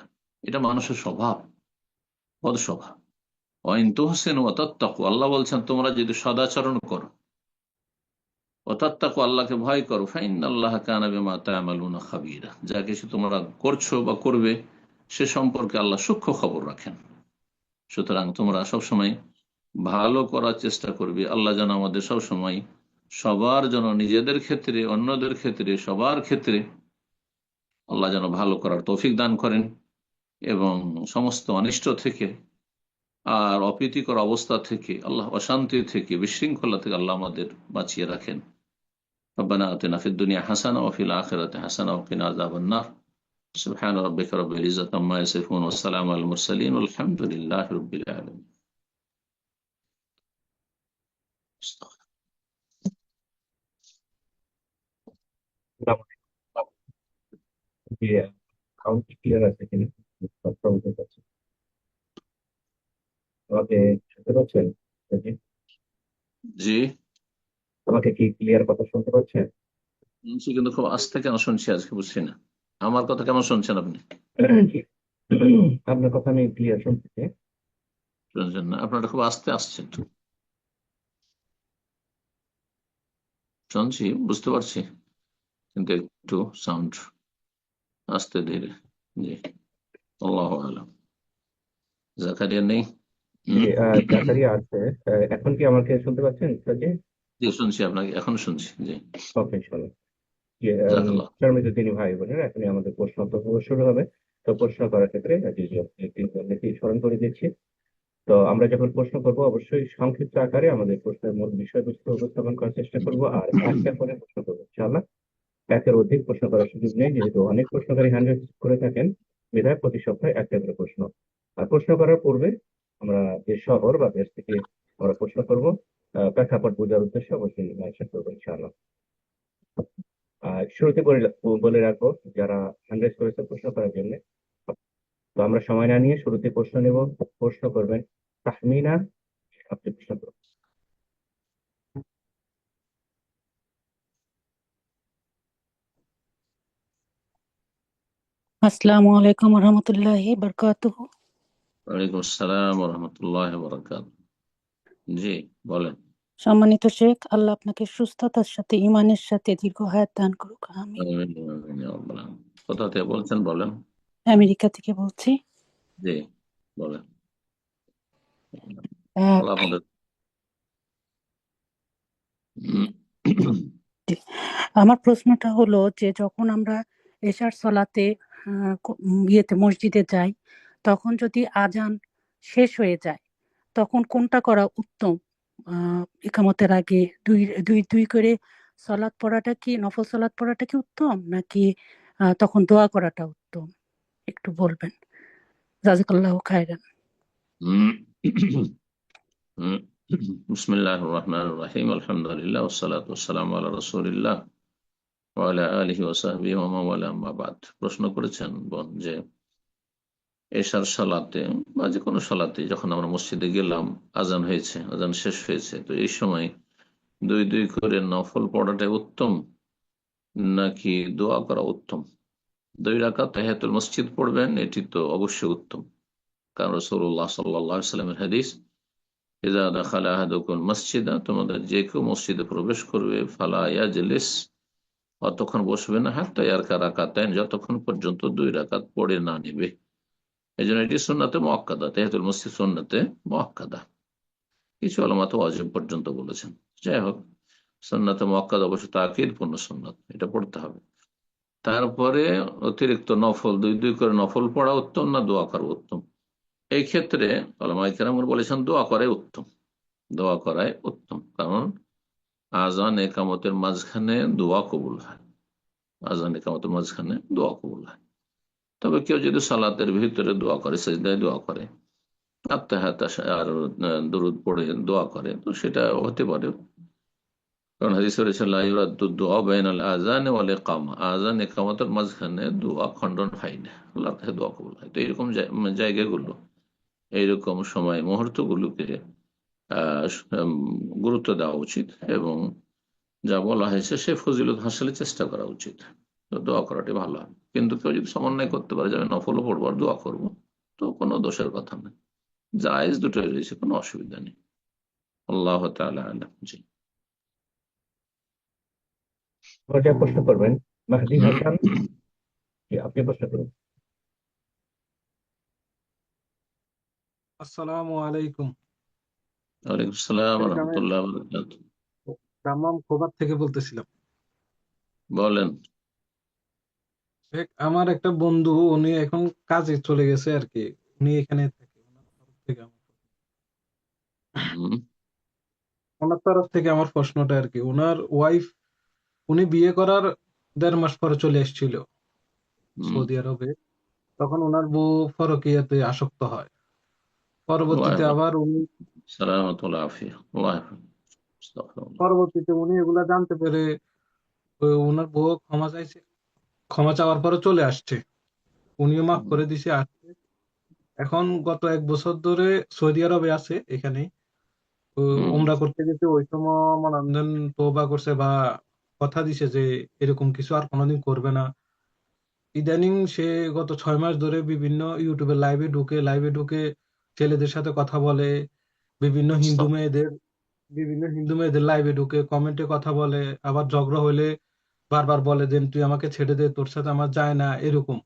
এটা মানুষের স্বভাব, বদ স্বভাব। ওয়াইন তুহসিনু ওয়া তাত্তাকু, আল্লাহ বলছেন তোমরা যদি সদাচরণ করো, ও তাত্তাকু, আল্লাহকে ভয় করো, ফাইন্নাল্লাহা কানা বিমা তা'মালুনা খাবীরা, যা কিছু তোমরা করছো বা করবে সে সম্পর্কে আল্লাহ সূক্ষ্ম খবর রাখেন। সুতরাং তোমরা সবসময় ভালো করার চেষ্টা করবে। আল্লাহ যেন আমাদের সবসময় সবার জন্য, নিজেদের ক্ষেত্রে, অন্যদের ক্ষেত্রে, সবার ক্ষেত্রে আল্লাহ যেন ভালো করার তৌফিক দান করেন, এবং সমস্ত অনিষ্ট থেকে আর অপ্রীতিকর অবস্থা থেকে, আল্লাহ অশান্তি থেকে, বিশৃঙ্খলা থেকে আল্লাহ আমাদের বাঁচিয়ে রাখেন। ربنا آتنا في الدنيا حسنة وفي الآخرة حسنة وقنا عذاب النار. سبحان ربك رب العزة عما يصفون والسلام على المرسلين والحمد لله رب العالمين. কাউন্ট ক্লিয়ার আছে কিনা কথা বলতে পারছি। আমাকে শুনতে পাচ্ছেন? জি। জি, আমাকে কি ক্লিয়ার কথা শুনতে পাচ্ছেন? শুনছি, কিন্তু খুব আস্তে কেন শুনছি আজকে বুঝছি না। আমার কথা কেমন শুনছেন আপনি? আপনার কথা আমি ক্লিয়ার শুনতেছি। শুনছেন না? আপনারটা খুব আস্তে আসছে একটু। শুনছি, বুঝতে পারছি, কিন্তু একটু সাউন্ড আস্তে ধীরে। জি, আল্লাহু আলাম। জাকারিয়া নেই? জি, হুম। জাকারিয়া আছে। এখন কি আমাকে শুনতে পাচ্ছেন? জি। জি, শুনছি, আপনাকে এখন শুনছি। জি, ওকে, শোনো। জি, জাজাকাল্লাহ। সম্মানিত দিনী ভাই বোনেরা, এখনই আমাদের প্রশ্ন উত্তর পর্ব শুরু হবে। তো প্রশ্ন করার ক্ষেত্রে জি জি একটি স্মরণ করে দিচ্ছি। তো আমরা যখন প্রশ্ন করব অবশ্যই সংক্ষিপ্ত আকারে আমাদের প্রশ্নের মূল বিষয়বস্তু উপস্থাপন করার চেষ্টা করব, আর একটা করে প্রশ্ন করবো ইনশাআল্লাহ। একের অধিক প্রশ্ন করার সুযোগ নেই, যেহেতু অনেক প্রশ্নকারী হ্যান্ড রেজ করে থাকেন। বিধায় প্রতি সপ্তাহে একটা করে প্রশ্ন। আর প্রশ্ন করার পূর্বে আমরা যে শহর বা দেশ থেকে আমরা প্রশ্ন করব, প্রেক্ষাপট বোঝার উদ্দেশ্যে অবশ্যই মেনশন করবো ইনশাআল্লাহ। শুরুতে বলে রাখবো, যারা হ্যান্ড রেজ করেছে প্রশ্ন করার জন্য, তো আমরা সময় না নিয়ে শুরুতে প্রশ্ন নেব। প্রশ্ন করবেন তাহমিনা। আপনি প্রশ্ন করুন। আসসালামু আলাইকুম রহমতুল্লাহি বারকাতুহু। ওয়ালাইকুম আসসালাম ওয়া রাহমাতুল্লাহি ওয়া বারাকাতুহু। জি, বলেন। সম্মানিত শেখ, আল্লাহ আপনাকে সুস্থতার সাথে ঈমানের সাথে দীর্ঘ হায়াত দান করুক, আমিন। আমিন, আমিন, ইয়া রাব্বাল আলামিন। কোথা থেকে বলছেন বলেন? আমেরিকা থেকে বলছি। জি, বলেন। এক, আল্লাহ আপনাদের উম, জি। আমার প্রশ্নটা হলো যে যখন আমরা এশার সলাতে ইয়েতে মসজিদে যাই, তখন যদি আজান শেষ হয়ে যায়, তখন কোনটা করা উত্তম? ইকামতের আগে দুই দুই দুই করে সলাৎ পড়াটা কি, নফল সলাৎ পড়াটা কি উত্তম, নাকি তখন দোয়া করাটা উত্তম? একটু বলবেন। জাযাকাল্লাহু খায়রান। উম, উম, বিসমিল্লাহির রহমানির রহিম, আলহামদুলিল্লাহ ওয়াসসালাতু ওয়াসসালামু আলা রাসূলিল্লাহ ওয়া আলা আলিহি ওয়া সাহবিহি ওয়া মান ওয়ালা, আম্মা বাদ। প্রশ্ন করেছেন বোন যে এশার সালাতে বা যে কোনো সালাতে যখন আমরা মসজিদে গেলাম, আজান হয়েছে, আজান শেষ হয়েছে, তো এই সময় দুই দুই করে নফল পড়াটাই উত্তম নাকি দোয়া করা উত্তম? 2 রাকাত তাহিয়াতুল মসজিদ পড়বেন, এটি তো অবশ্যই উত্তম। কারণ রাসূলুল্লাহ সাল্লাল্লাহু আলাইহি ওয়াসাল্লামের হাদিস, ইযা দাখালা আহাদুকুল মসজিদা, তোমাদের যে কেউ মসজিদে প্রবেশ করবে, ফালা ইয়াজলিস, অতক্ষণ বসবে না, হাত্তা ইয়ারকা রাকাতাইন, যতক্ষণ পর্যন্ত 2 রাকাত পড়ে না নেবে। এই জন্য এটি সুন্নাতে মুআক্কাদা, তাহিয়াতুল মসজিদ সুন্নাতে মুআক্কাদা। কিছু উলামা তো ওয়াজিব পর্যন্ত বলেছেন। যাই হোক, সুন্নাতে মুআক্কাদা অবশ্য তাকিদ পূর্ণ সুন্নাত, এটা পড়তে হবে। তারপরে অতিরিক্ত নফল, দুই দুই করে নফল পড়া উত্তম না দোয়া করা উত্তম? এই ক্ষেত্রে উলামায়ে কেরাম বলেছেন দোয়া করাই উত্তম, দোয়া করাই উত্তম। কারণ আজান একামতের মাঝখানে দোয়া কবুল হয়, আজান একামতের মাঝখানে দোয়া কবুল হয়। তবে কেউ যদি সালাতের ভিতরে দোয়া করে, সেজদায় দোয়া করে, আত্মাহাত আর দরুদ পড়ে দোয়া করে, তো সেটা হতে পারে। কারণ হাদিসে রয়েছে লা ইউরাদ্দু দুআ বাইনাল আযান ওয়াল ইকামা, আযান ইকামতের মাঝখানে দোয়া খণ্ডন হয় না, আল্লাহর কাছে দোয়া কবুল হয়। তো এরকম জায়গাগুলো, এইরকম সময় মুহূর্তগুলোকে আহ গুরুত্ব দেওয়া উচিত এবং যা বলা হয়েছে সে ফজিলত হাসিলের চেষ্টা করা উচিত। তো দোয়া করাটি ভালো হয়। কিন্তু কেউ যদি সমন্বয় করতে পারে যে আমি নফলও পড়বো আর দোয়া করবো, তো কোনো দোষের কথা নেই, জায়েজ দুটোই রয়েছে, কোনো অসুবিধা নেই। আল্লাহ তাআলা আলাম। জি। এবার যা প্রশ্ন করবেন, মাহদি হাসান। জি, আপনি প্রশ্ন করুন। আসসালামু আলাইকুম। ওয়ালাইকুম আসসালাম শেখ, আমি রহমতুল্লাহ বারাকাতুহু। দাম্মাম খোবার থেকে বলতেছিলাম। বলেন। শেখ, আমার একটা বন্ধু, উনি এখন কাজে চলে গেছে আর কি। উনি এখানে থাকে। হুম, ওনার তরফ থেকে আমার প্রশ্নটা আর কি, ওনার ওয়াইফ, উনি বিয়ে করার 1.5 মাস পরে চলে এসেছিল হুম। সৌদি আরবে। তখন ওনার বউ পরকীয়াতে আসক্ত হয়। পরবর্তীতে ওয়ালাইকুম আবার উনি সালামাতুল্লাহ আফিয়া, আস্তাগফিরুল্লাহ। পরবর্তীতে উনি এগুলা জানতে পেরে ওনার বউ ক্ষমা চাইছে। ক্ষমা চাওয়ার পরে চলে আসছে, উনিও মাফ হুম, করে দিছে, আসছে। এখন গত 1 বছর ধরে সৌদি আরবে আছে এখানে। হুম, উমরা করতে গেছে, ওই সময় মনান্দন তওবা করছে বা কথা দিছে যে এরকম কিছু আর কোনোদিন করবে না। ইদানিং সে গত 6 মাস ধরে বিভিন্ন ইউটিউবে লাইভে ঢুকে ছেলেদের সাথে কথা বলে, বিভিন্ন হিন্দু আস্তাগফিরুল্লাহ। মেয়েদের বিভিন্ন হিন্দু মেয়েদের লাইভে ঢুকে কমেন্টে কথা বলে। আবার ঝগড়া হলে বারবার বলে যে তুই আমাকে ছেড়ে দে, তোর সাথে আমার যায় না, এরকম।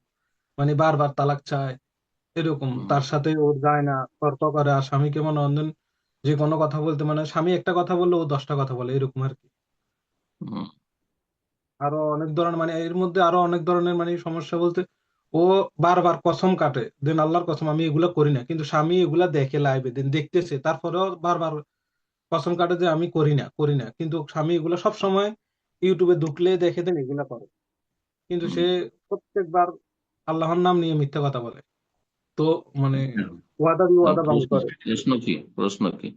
মানে বারবার তালাক চায়, এরকম। হুম, তার সাথে ওর যায় না, তর্ক করে। আর স্বামীকে মনোরঞ্জন, যে কোনো কথা বলতে, মানে স্বামী একটা কথা বললে ও 10টা কথা বলে, এরকম আর কি। হুম, আরো অনেক ধরনের, মানে এর মধ্যে আরো অনেক ধরনের মানে সমস্যা বলতে, ও বারবার কসম কাটে, দেন আল্লাহর কসম আমি এগুলা করি না, কিন্তু স্বামী এগুলা দেখে লাইভে, দেন দেখতেছে, তারপরেও বারবার কসম কাটে যে আমি করি না, কিন্তু স্বামী এগুলা সব সময় ইউটিউবে ঢুকলে দেখে, দেন এগুলা করে। কিন্তু হুম। সে প্রত্যেকবার আল্লাহর নাম নিয়ে মিথ্যা কথা বলে। তো মানে ওয়াদা দিয়ে ওয়াদা ভঙ্গ প্রশ্ন করে। প্রশ্ন কি, প্রশ্ন কি?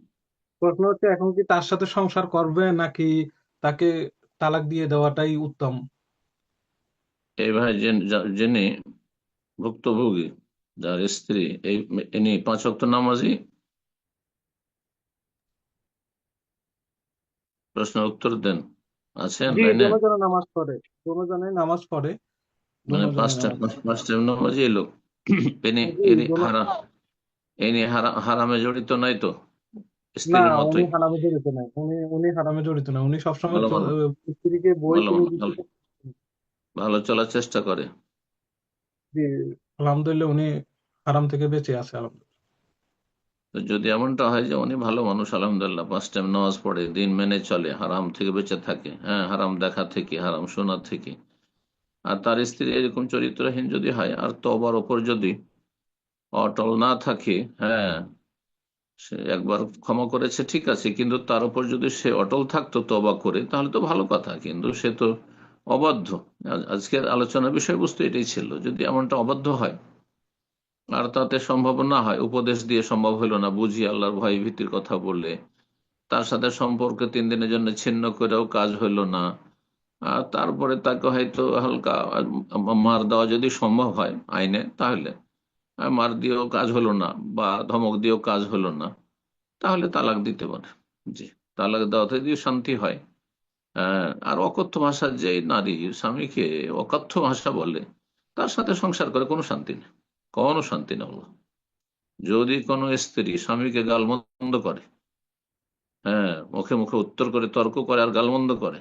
প্রশ্ন হচ্ছে এখন কি তার সাথে সংসার করবে, নাকি তাকে তালাক দিয়ে দেওয়াটাই উত্তম? এই ভাই যিনি ভুক্তভোগী, যার স্ত্রী, এই ইনি 5 ওয়াক্ত নামাজি, প্রশ্নের উত্তর দেন। আছেন জি, লাইনে? দোনোজনে নামাজ পড়ে। দোনোজনে নামাজ পড়ে। মানে দোনোজনে পাঁচটা নামাজ পড়ে। 5 টাইম নামাজি এই লোক? ইনি জি, ইনি হারামে জড়িত নাই তো, না, স্ত্রীর উনি মতোই? হারামে জড়িত নাই। উনি হারামে জড়িত না। উনি সবসময় ভালো মানুষ, স্ত্রীকে বই ভালো কিনে মানুষ, দিচ্ছে। ভালো চলার চেষ্টা করে। জি, আলহামদুলিল্লাহ উনি হারাম থেকে বেঁচে আছে, আলহামদুলিল্লাহ। তো যদি এমনটা হয় যে উনি ভালো মানুষ, আলহামদুলিল্লাহ, 5 টাইম নামাজ পড়ে, দিন মেনে চলে, হারাম থেকে বেঁচে থাকে, হ্যাঁ, হারাম দেখা থেকে, হারাম শোনা থেকে, আর তার স্ত্রী এরকম চরিত্রহীন যদি হয় আর তওবার ওপর যদি অটল না থাকে, হ্যাঁ, সে একবার ক্ষমা করেছে ঠিক আছে, কিন্তু তার উপর যদি সে অটল থাকতো তওবা করে, তাহলে তো ভালো কথা, কিন্তু সে তো অবাধ্য। আজকের আলোচনার বিষয়বস্তু এটাই ছিল, যদি এমনটা অবাধ্য হয় আর তাতে সম্ভব না হয়, উপদেশ দিয়ে সম্ভব হলো না, বুঝি আল্লাহর ভয় ভীতির কথা বললে, তার সাথে সম্পর্ক 3 দিনের জন্য ছিন্ন করেও কাজ হলো না, আর তারপরে তাকে হয়তো হালকা মার দেওয়া যদি সম্ভব হয় আইনে, তাহলে মার দিয়েও কাজ হলো না বা ধমক দিয়েও কাজ হলো না, তাহলে তালাক দিতে পারে। জি, তালাক দেওয়াতে যদি শান্তি হয়। আর অকথ্য ভাষার যে নারী স্বামীকে অকথ্য ভাষা বলে, তার সাথে সংসার করে কোনো শান্তি নেই, কোনো শান্তি নেই। আল্লাহ, যদি কোনো স্ত্রী স্বামীকে গালমন্দ করে, হ্যাঁ, মুখে মুখে উত্তর করে, তর্ক করে আর গালমন্দ করে,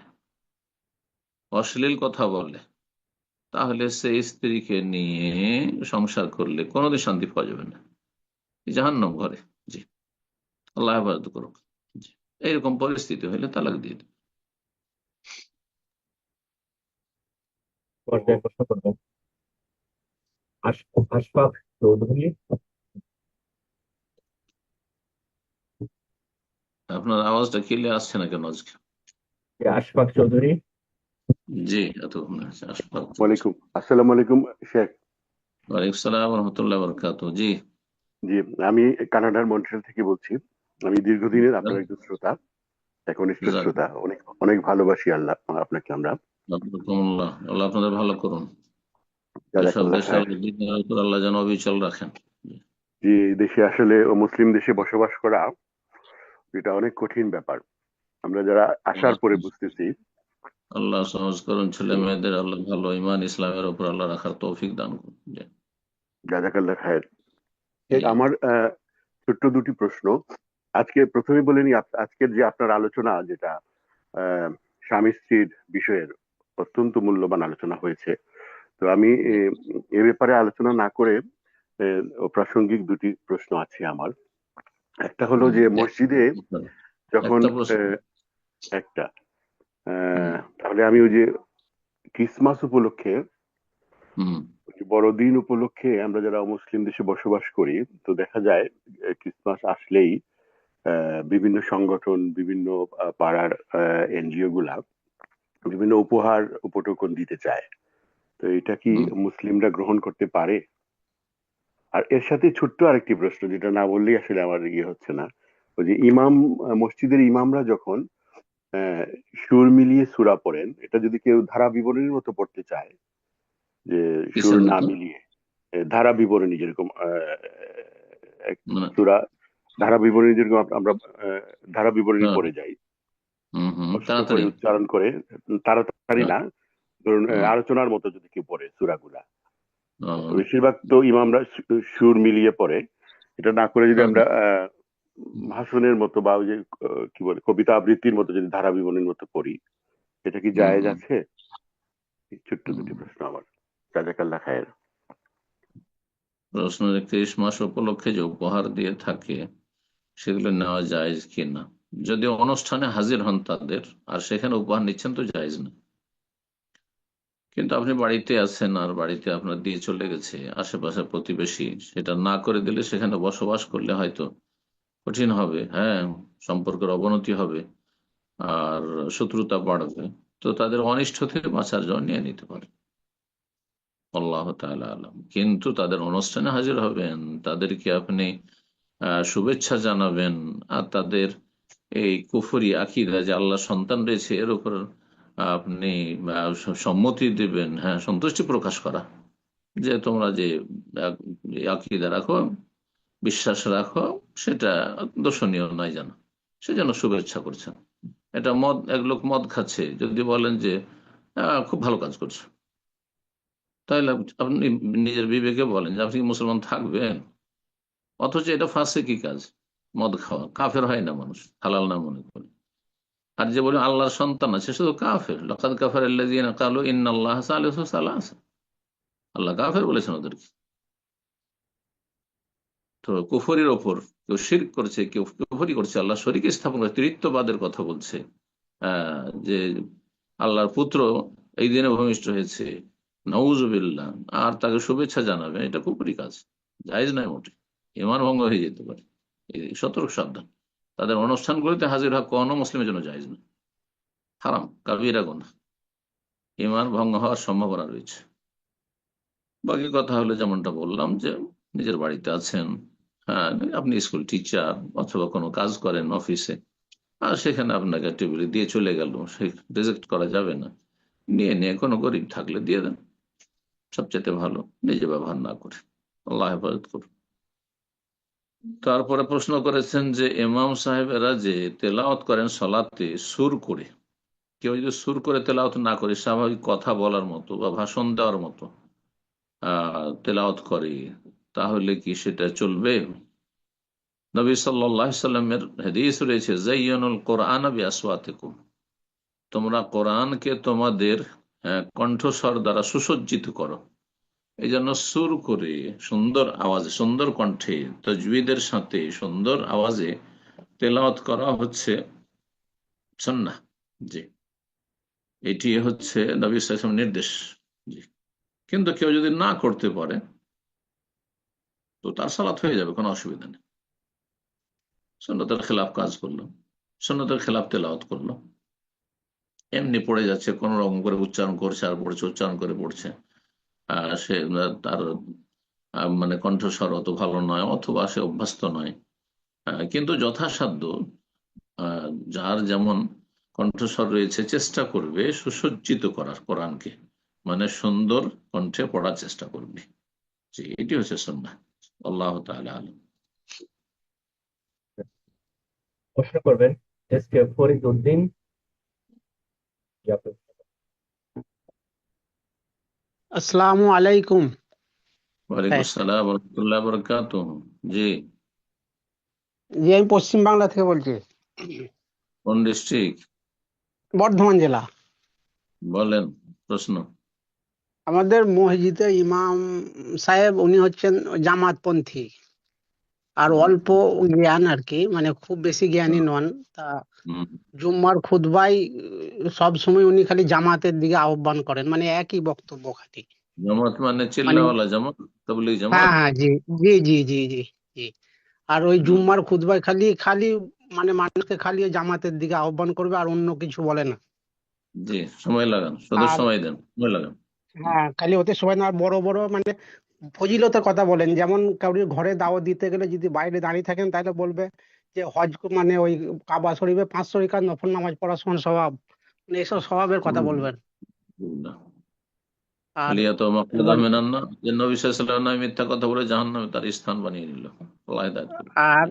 অশ্লীল কথা বলে, তাহলে সেই স্ত্রীকে নিয়ে সংসার করলে কোনোদিন শান্তি পাওয়া যাবে না, জাহান্নাম ঘরে। জি, আল্লাহ হেফাজত করুক। জি, এইরকম পরিস্থিতি হলে তালাক দিয়ে দেবে। পর্যায়ে প্রশ্ন করবেন আশফাক চৌধুরী। আপনার আওয়াজটা ক্লিয়ার আসছে না কেন আজকে? আশফাক চৌধুরী। জি, এত আশফাক বলছি। ওয়ালাইকুম আসসালামু আলাইকুম শেখ। ওয়ালাইকুম সালাম রহমতুল্লাহ বরকাত। জি, জি, আমি কানাডার মন্ট্রিয়াল থেকে বলছি। আমি দীর্ঘদিনের আপনার একজন শ্রোতা, একনিষ্ঠ শ্রোতা। অনেক অনেক ভালোবাসি আল্লাহ আপনাকে আমরা। জাযাকুমুল্লাহ, আল্লাহ আপনাদের ভালো করুন। এসব জাযাকাল্লাহ দেশে খায়ের। আল্লাহ দিনের উপর আল্লাহ যেন অবিচল রাখেন। যে এই দেশে আসলে মুসলিম দেশে বসবাস করা এটা অনেক কঠিন ব্যাপার। আমরা যারা আসার পরে বুঝতেছি। আল্লাহ সহজ করুন, ছেলে মেয়েদের আল্লাহ ভালো ইমান ইসলামের উপর আল্লাহ রাখার তৌফিক দান করুন। জি, জাযাকাল্লাহ খায়ের। জি, আমার ছোট্ট দুটি প্রশ্ন। আজকে প্রথমে বলে নি, আজকের যে আপনার আলোচনা, যেটা আহ, স্বামী স্ত্রীর বিষয়ের অত্যন্ত মূল্যবান আলোচনা হয়েছে। তো আমি এ ব্যাপারে আলোচনা না করে প্রাসঙ্গিক দুটি প্রশ্ন আছে আমার। একটা হলো যে মসজিদে যখন একটা প্রশ্ন। একটা তাহলে আমি ওই যে ক্রিসমাস উপলক্ষে, হুম, বড়দিন উপলক্ষে আমরা যারা মুসলিম দেশে বসবাস করি, তো দেখা যায় ক্রিসমাস আসলেই বিভিন্ন সংগঠন, বিভিন্ন পাড়ার এনজিও গুলা বিভিন্ন উপহার উপটোকন দিতে চায়। তো এটা কি হুম, মুসলিমরা গ্রহণ করতে পারে? আর এর সাথে ছোট্ট আরেকটি প্রশ্ন, যেটা না বললেই আসলে আমার ইয়ে হচ্ছে না। ওই যে ইমাম, মসজিদের ইমামরা যখন আহ, সুর মিলিয়ে সূরা পড়েন, এটা যদি কেউ ধারা বিবরণীর মতো পড়তে চায়, যে সুর কিসের না মতো? মিলিয়ে ধারা বিবরণী যেরকম এক মানে, সূরা, ধারা বিবরণী যেরকম আমরা ধারা বিবরণী হ্যাঁ, পড়ে যাই হুম, হুম, কষ্ট করে তাড়াতাড়ি। উচ্চারণ করে, তাড়াতাড়ি হ্যাঁ, না, ধরুন হুম, আলোচনার মতো যদি কেউ পড়ে সূরাগুলা, ও, বেশিরভাগ তো ইমামরা সুর মিলিয়ে পড়ে। এটা না করে যদি হ্যাঁ, আমরা ভাষণের মতো বা ওই যে কি বলে কবিতা আবৃত্তির মতো যদি ধারা বিবরণীর মতো পড়ি, এটা কি হুম, জায়েজ হুম, আছে? এই ছোট্ট হুম। দুটি প্রশ্ন আমার। জাযাকাল্লাহ খায়ের। প্রশ্ন যে ক্রিসমাস উপলক্ষে যে উপহার দিয়ে থাকে, সেগুলো নেওয়া যায় কিনা। যদি অনুষ্ঠানে হাজির হন তাদের, আর সেখানে উপহার নিচ্ছেন, তো জায়েজ না। কিন্তু আপনি বাড়িতে আছেন আর বাড়িতে আপনার দিয়ে চলে গেছে আশেপাশে প্রতিবেশী, সেটা না করে দিলে সেখানে বসবাস করলে হয়তো কঠিন হবে, হ্যাঁ, সম্পর্কের অবনতি হবে আর শত্রুতা বাড়বে। তো তাদের অনিষ্ট থেকে বাঁচার জন্য নিয়ে নিতে পারে, আল্লাহ তাআলা আলাম। কিন্তু তাদের অনুষ্ঠানে হাজির হবেন, তাদেরকে আপনি শুভেচ্ছা জানাবেন, আর তাদের এই কুফরি আকিদা যে আল্লাহ সন্তান রয়েছে এর উপর আপনি সম্মতি দেবেন, হ্যাঁ, সন্তুষ্টি প্রকাশ করা, যে তোমরা যে আকিদা রাখো, বিশ্বাস রাখো, সেটা দর্শনীয় নয় যেন, সে যেন শুভেচ্ছা করছেন। এটা মদ, এক লোক মদ খাচ্ছে, যদি বলেন যে খুব ভালো কাজ করছো, তাহলে আপনি নিজের বিবেকে বলেন যে আপনি কি মুসলমান থাকবেন? অথচ এটা ফাসিকি কাজ, মদ খাওয়া, কাফের হয় না মানুষ, হালাল না মনে করে। আর যে বলে আল্লাহর সন্তান আছে, সে তো কাফের। লাকাদ কাফারাল্লাযীনা ক্বালু ইন্নাল্লাহা সালিসু সালাসা, আল্লাহ কাফের বলেছেন ওদেরকে। তো কুফরির ওপর কেউ শিরক করছে, কেউ কুফরি করছে, আল্লাহ শরীক স্থাপন করে তৃতীয়বাদের কথা বলছে, যে আল্লাহর পুত্র এই দিনে ভূমিষ্ঠ হয়েছে, নাউজুবিল্লাহ, আর তাকে শুভেচ্ছা জানাবে, এটা কুফরি কাজ, জায়েজ নয় মোটে, ইমান ভঙ্গ হয়ে যেতে পারে। এই সতর্ক সাবধান। তাদের অনুষ্ঠানগুলিতে হাজির হওয়া কোনো মুসলিমের জন্য জায়েজ না, হারাম, কাবিরা গুনাহ, ইমান ভঙ্গ হওয়ার সম্ভাবনা রয়েছে। বাকি কথা হলো যেমনটা বললাম, যে নিজের বাড়িতে আছেন, হ্যাঁ, আপনি স্কুল টিচার অথবা কোনো কাজ করেন অফিসে, আর সেখানে আপনাকে টেবিলে দিয়ে চলে গেল, সে রিজেক্ট করা যাবে না, নিয়ে নিয়ে কোনো গরিব থাকলে দিয়ে দেন, সবচেয়ে ভালো, নিজে ব্যবহার না করে। আল্লাহ হেফাজত করুন। তারপরে প্রশ্ন করেছেন যে ইমাম সাহেবেরা যে তেলাওয়াত করেন সলাতে সুর করে, কেউ যদি সুর করে তেলাওয়াত না করে, স্বাভাবিক কথা বলার মতো বা ভাষণ দেওয়ার মতো তেলাওয়াত করে, তাহলে কি সেটা চলবে? নবী সাল্লাল্লাহু আলাইহি সাল্লামের হাদিস রয়েছে, যায়্যানুল কোরআন বিআসওয়াতিকুম, তোমরা কোরআনকে তোমাদের কণ্ঠস্বর দ্বারা সুসজ্জিত করো। এই জন্য সুর করে সুন্দর আওয়াজে, সুন্দর কণ্ঠে, তাজবিদের সাথে সুন্দর আওয়াজে তেলাওয়াত করা হচ্ছে সুন্নাহ। জি, এটি হচ্ছে নবী সাল্লাল্লাহু আলাইহি ওয়াসাল্লামের নির্দেশ। জি, কিন্তু কেউ যদি না করতে পারে তো তার সালাত হয়ে যাবে, কোনো অসুবিধা নেই। সুন্নতের খেলাফ কাজ করলো, সুন্নতের খেলাফ তেলাওয়াত করলো, এমনি পড়ে যাচ্ছে, কোন রকম করে উচ্চারণ করছে আর পড়ছে, উচ্চারণ করে পড়ছে, সে তার মানে কণ্ঠস্বর অত ভালো নয়, অথবা সে অভ্যস্ত নয়, কিন্তু যথাসাধ্য যার যেমন কণ্ঠস্বর রয়েছে চেষ্টা করবে সুসজ্জিত করার কোরআনকে, মানে সুন্দর কণ্ঠে পড়ার চেষ্টা করবে। জি, এটি হচ্ছে সুন্নাহ। আল্লাহ তাআলা আলাম। প্রশ্ন করবেন এস কে ফরিদ উদ্দিন। জি, আসসালামু আলাইকুম। ওয়ালাইকুম আসসালাম ওয়া রাহমাতুল্লাহি ওয়া বারাকাতুহু। জি, জি, আমি পশ্চিম বাংলা থেকে বলছি, কোন ডিস্ট্রিক্ট? বর্ধমান জেলা। বলেন প্রশ্ন। আমাদের মসজিদে ইমাম সাহেব উনি হচ্ছেন জামাতপন্থী, আর অল্প জ্ঞান আর কি, মানে খুব বেশি জ্ঞানী নন। তা হুম, জুম্মার খুতবায় সব সময় উনি খালি জামাতের দিকে আহ্বান করেন, মানে একই বক্তব্য খালি। জামাত মানে মানে চিল্লাওয়ালা জামাত, তাবলীগ হ্যাঁ জামাত? হ্যাঁ, জি জি জি জি জি জি। আর ওই হুম, জুম্মার খুতবায় খালি খালি মানে মানুষকে খালি ওই জামাতের দিকে আহ্বান করবে, আর অন্য কিছু বলে না। জি, সময় লাগান, শুধু আর সময় দেন, সময় লাগান। হ্যাঁ, খালি ওতে সবাই না, আর বড় বড় মানে ফজিলতের কথা বলেন, যেমন কাউরির ঘরে দাওয়াত দিতে গেলে যদি বাইরে দাঁড়িয়ে থাকেন তাহলে বলবে যে মানে ওই কাবা শরীফে 500 রাকাত নফল নামাজ পড়ার সমান স্বভাব, মানে এইসব স্বভাবের কথা বলবেন। আর আলিয়া তো মাকউদা বল মিনান নার, যে নবী সাল্লাল্লাহু আলাইহি ওয়াসাল্লাম মিথ্যা কথা বলে জাহান্নামে তার স্থান বানিয়ে নিল। আল্লাহ হিদায়াত করুন। আর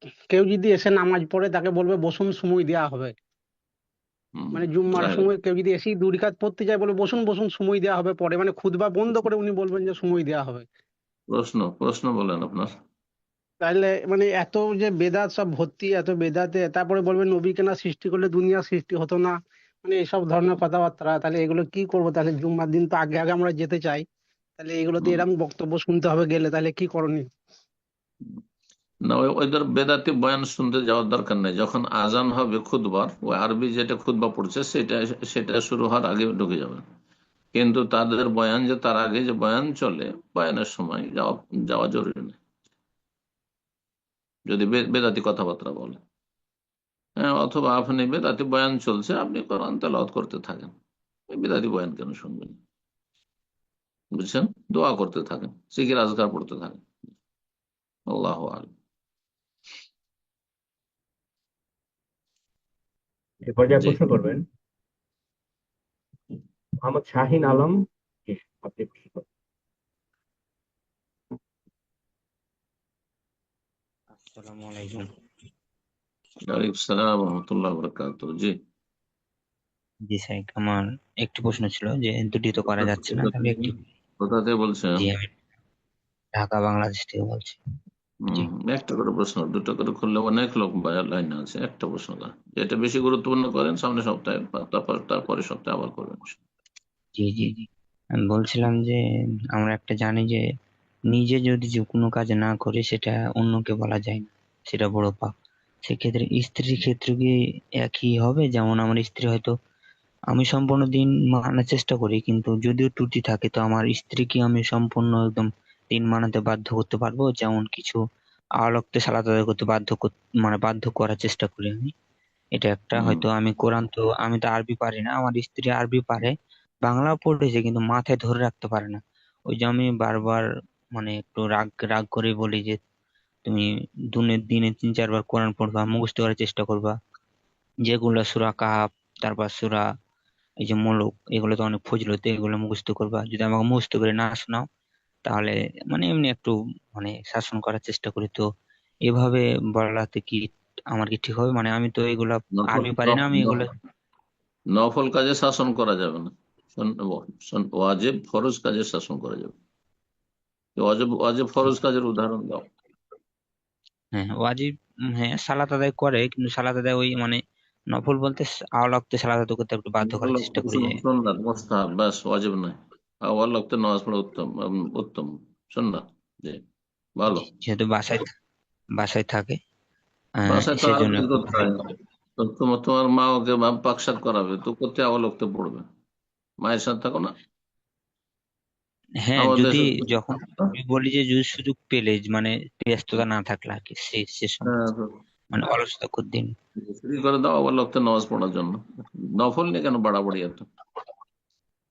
জি। কেউ যদি এসে নামাজ পড়ে তাকে বলবে বসুন, সময় দেওয়া হবে। হুম, মানে জুম্মার আল্লাহ হিদায়াত সময় কেউ যদি এসেই 2 রাকাত পড়তে যায়, বলে বসুন বসুন, সময় দেওয়া হবে পরে, মানে খুতবা বন্ধ করে উনি বলবেন যে সময় দেওয়া হবে। প্রশ্ন প্রশ্ন বলেন আপনার। তাহলে মানে এত যে বেদাত সব ভর্তি, এত বেদাতে, তারপরে বলবেন নবীকে না সৃষ্টি করলে দুনিয়া সৃষ্টি হতো না, মানে এইসব ধরনের কথাবার্তা। তাহলে এগুলো কি করবো? তাহলে জুম্মার দিন তো আগে আগে আমরা যেতে চাই, তাহলে এগুলোতে হুম, এরকম বক্তব্য শুনতে হবে গেলে, তাহলে কি করণীয়? না, ওদের বেদাতি বয়ান শুনতে যাওয়ার দরকার নেই। যখন আজান হবে খুতবার, ওই আরবি যেটা খুতবা পড়ছে সেটা সেটা শুরু হওয়ার আগে ঢুকে যাবেন। কিন্তু তাদের বয়ান, যে তার আগে যে বয়ান চলে, বয়ানের সময় যাওয়া যাওয়া জরুরি নেই, যদি বেদাতি কথাবার্তা বলে। হ্যাঁ, অথবা আপনি বেদাতি বয়ান চলছে, আপনি কোরআন তেলাওয়াত করতে থাকেন, বেদাতি বয়ান কেন শুনবেন? বুঝছেন? দোয়া করতে থাকেন, জিকির আজকার পড়তে থাকেন। আল্লাহু আ'লাম। এ পর্যায়ে জি, প্রশ্ন করবেন মোহাম্মদ শাহিন আলম। জি, আপনি প্রশ্ন করবেন। আসসালামু আলাইকুম। ওয়ালাইকুম সালাম ওয়া রাহমাতুল্লাহি ওয়া বারাকাতুহু। জি, জি স্যার, আমার একটি প্রশ্ন ছিল যে দুটি তো করা যাচ্ছে না, তাহলে একটি। কোথা থেকে বলছেন? জি, আমি ঢাকা বাংলাদেশ থেকে বলছি। জি একটা করে প্রশ্ন, দুটো করে করলে অনেক লোক লাইন আছে, একটা প্রশ্ন করেন। যেটা বেশি গুরুত্বপূর্ণ করেন সামনের সপ্তাহে, বা তারপরের সপ্তাহে আবার করবেন। জি জি জি। আমি বলছিলাম যে আমরা একটা জানি যে নিজে যদি যে কোনো কাজ না করে সেটা অন্যকে বলা যায় না, সেটা বড় পাপ। সেক্ষেত্রে স্ত্রীর ক্ষেত্রে কি একই হবে? যেমন আমার স্ত্রী হয়তো, আমি সম্পূর্ণ দিন মানার চেষ্টা করি, কিন্তু যদিও ত্রুটি থাকে, তো আমার স্ত্রীকে আমি সম্পূর্ণ একদম দিন মানাতে বাধ্য করতে পারবো? যেমন কিছু আওয়াক্তে সালাত আদায় করতে মানে বাধ্য করার চেষ্টা করি আমি। এটা একটা। হুম হয়তো আমি তো আরবি পারি না, আমার স্ত্রী আরবি পারে, বাংলা পড়েছে কিন্তু মাথায় ধরে রাখতে পারে না। ওই যে আমি বারবার মানে একটু রাগ রাগ করে বলি যে তুমি দিনে 3-4 বার কোরআন পড়বা, মুখস্থ করার চেষ্টা করবা, যেগুলো সূরা কাহাফ, তারপর সূরা এই যে মুলুক, এগুলো তো অনেক ফজিলত, এগুলো মুখস্থ করবা। যদি আমাকে মুখস্থ করে না শোনাও তাহলে মানে এমনি একটু মানে শাসন করার চেষ্টা করি। তো এভাবে বলাতে কি আমার কি ঠিক হবে? মানে আমি তো এগুলা নফল আরবি পারি না, আমি এগুলো। নফল কাজে শাসন করা যাবে না। ওয়াজিব ফরজ কাজে শাসন করা যাবে। ওয়াজিব ওয়াজিব ফরজ কাজের উদাহরণ দাও। হ্যাঁ, ওয়াজিব। হ্যাঁ, সালাত আদায় করে, কিন্তু সালাত আদায় ওই মানে নফল বলতে আওলাক্তে সালাত আদায় করতে একটু বাধ্য করার চেষ্টা করি যে। সুন্নাত মুস্তাহাব, ব্যাস, ওয়াজিব নয়। আওয়াল ওয়াক্তে নামাজ পড়া উত্তম, উত্তম সুন্নাত। জি, ভালো। যেহেতু বাসায় থাকে, বাসায় তো আরো সেজন্য কিছু একটু করতে হয় না। তো তোমার মা ওকে পাকশাক করাবে, তো করতে আওয়াল ওয়াক্তে পড়বে, মায়ের সাথে থাকো না হ্যাঁ, আমাদের যদি যখন আমি বলি যে যদি সুযোগ পেলে, মানে ব্যস্ততা না থাকলে আর কি, সে সময় হ্যাঁ, মানে অলসতা দিন। ফ্রি করে দাও আবার লোককে নামাজ পড়ার জন্য। নফল নিয়ে কেন বাড়াবাড়ি এত?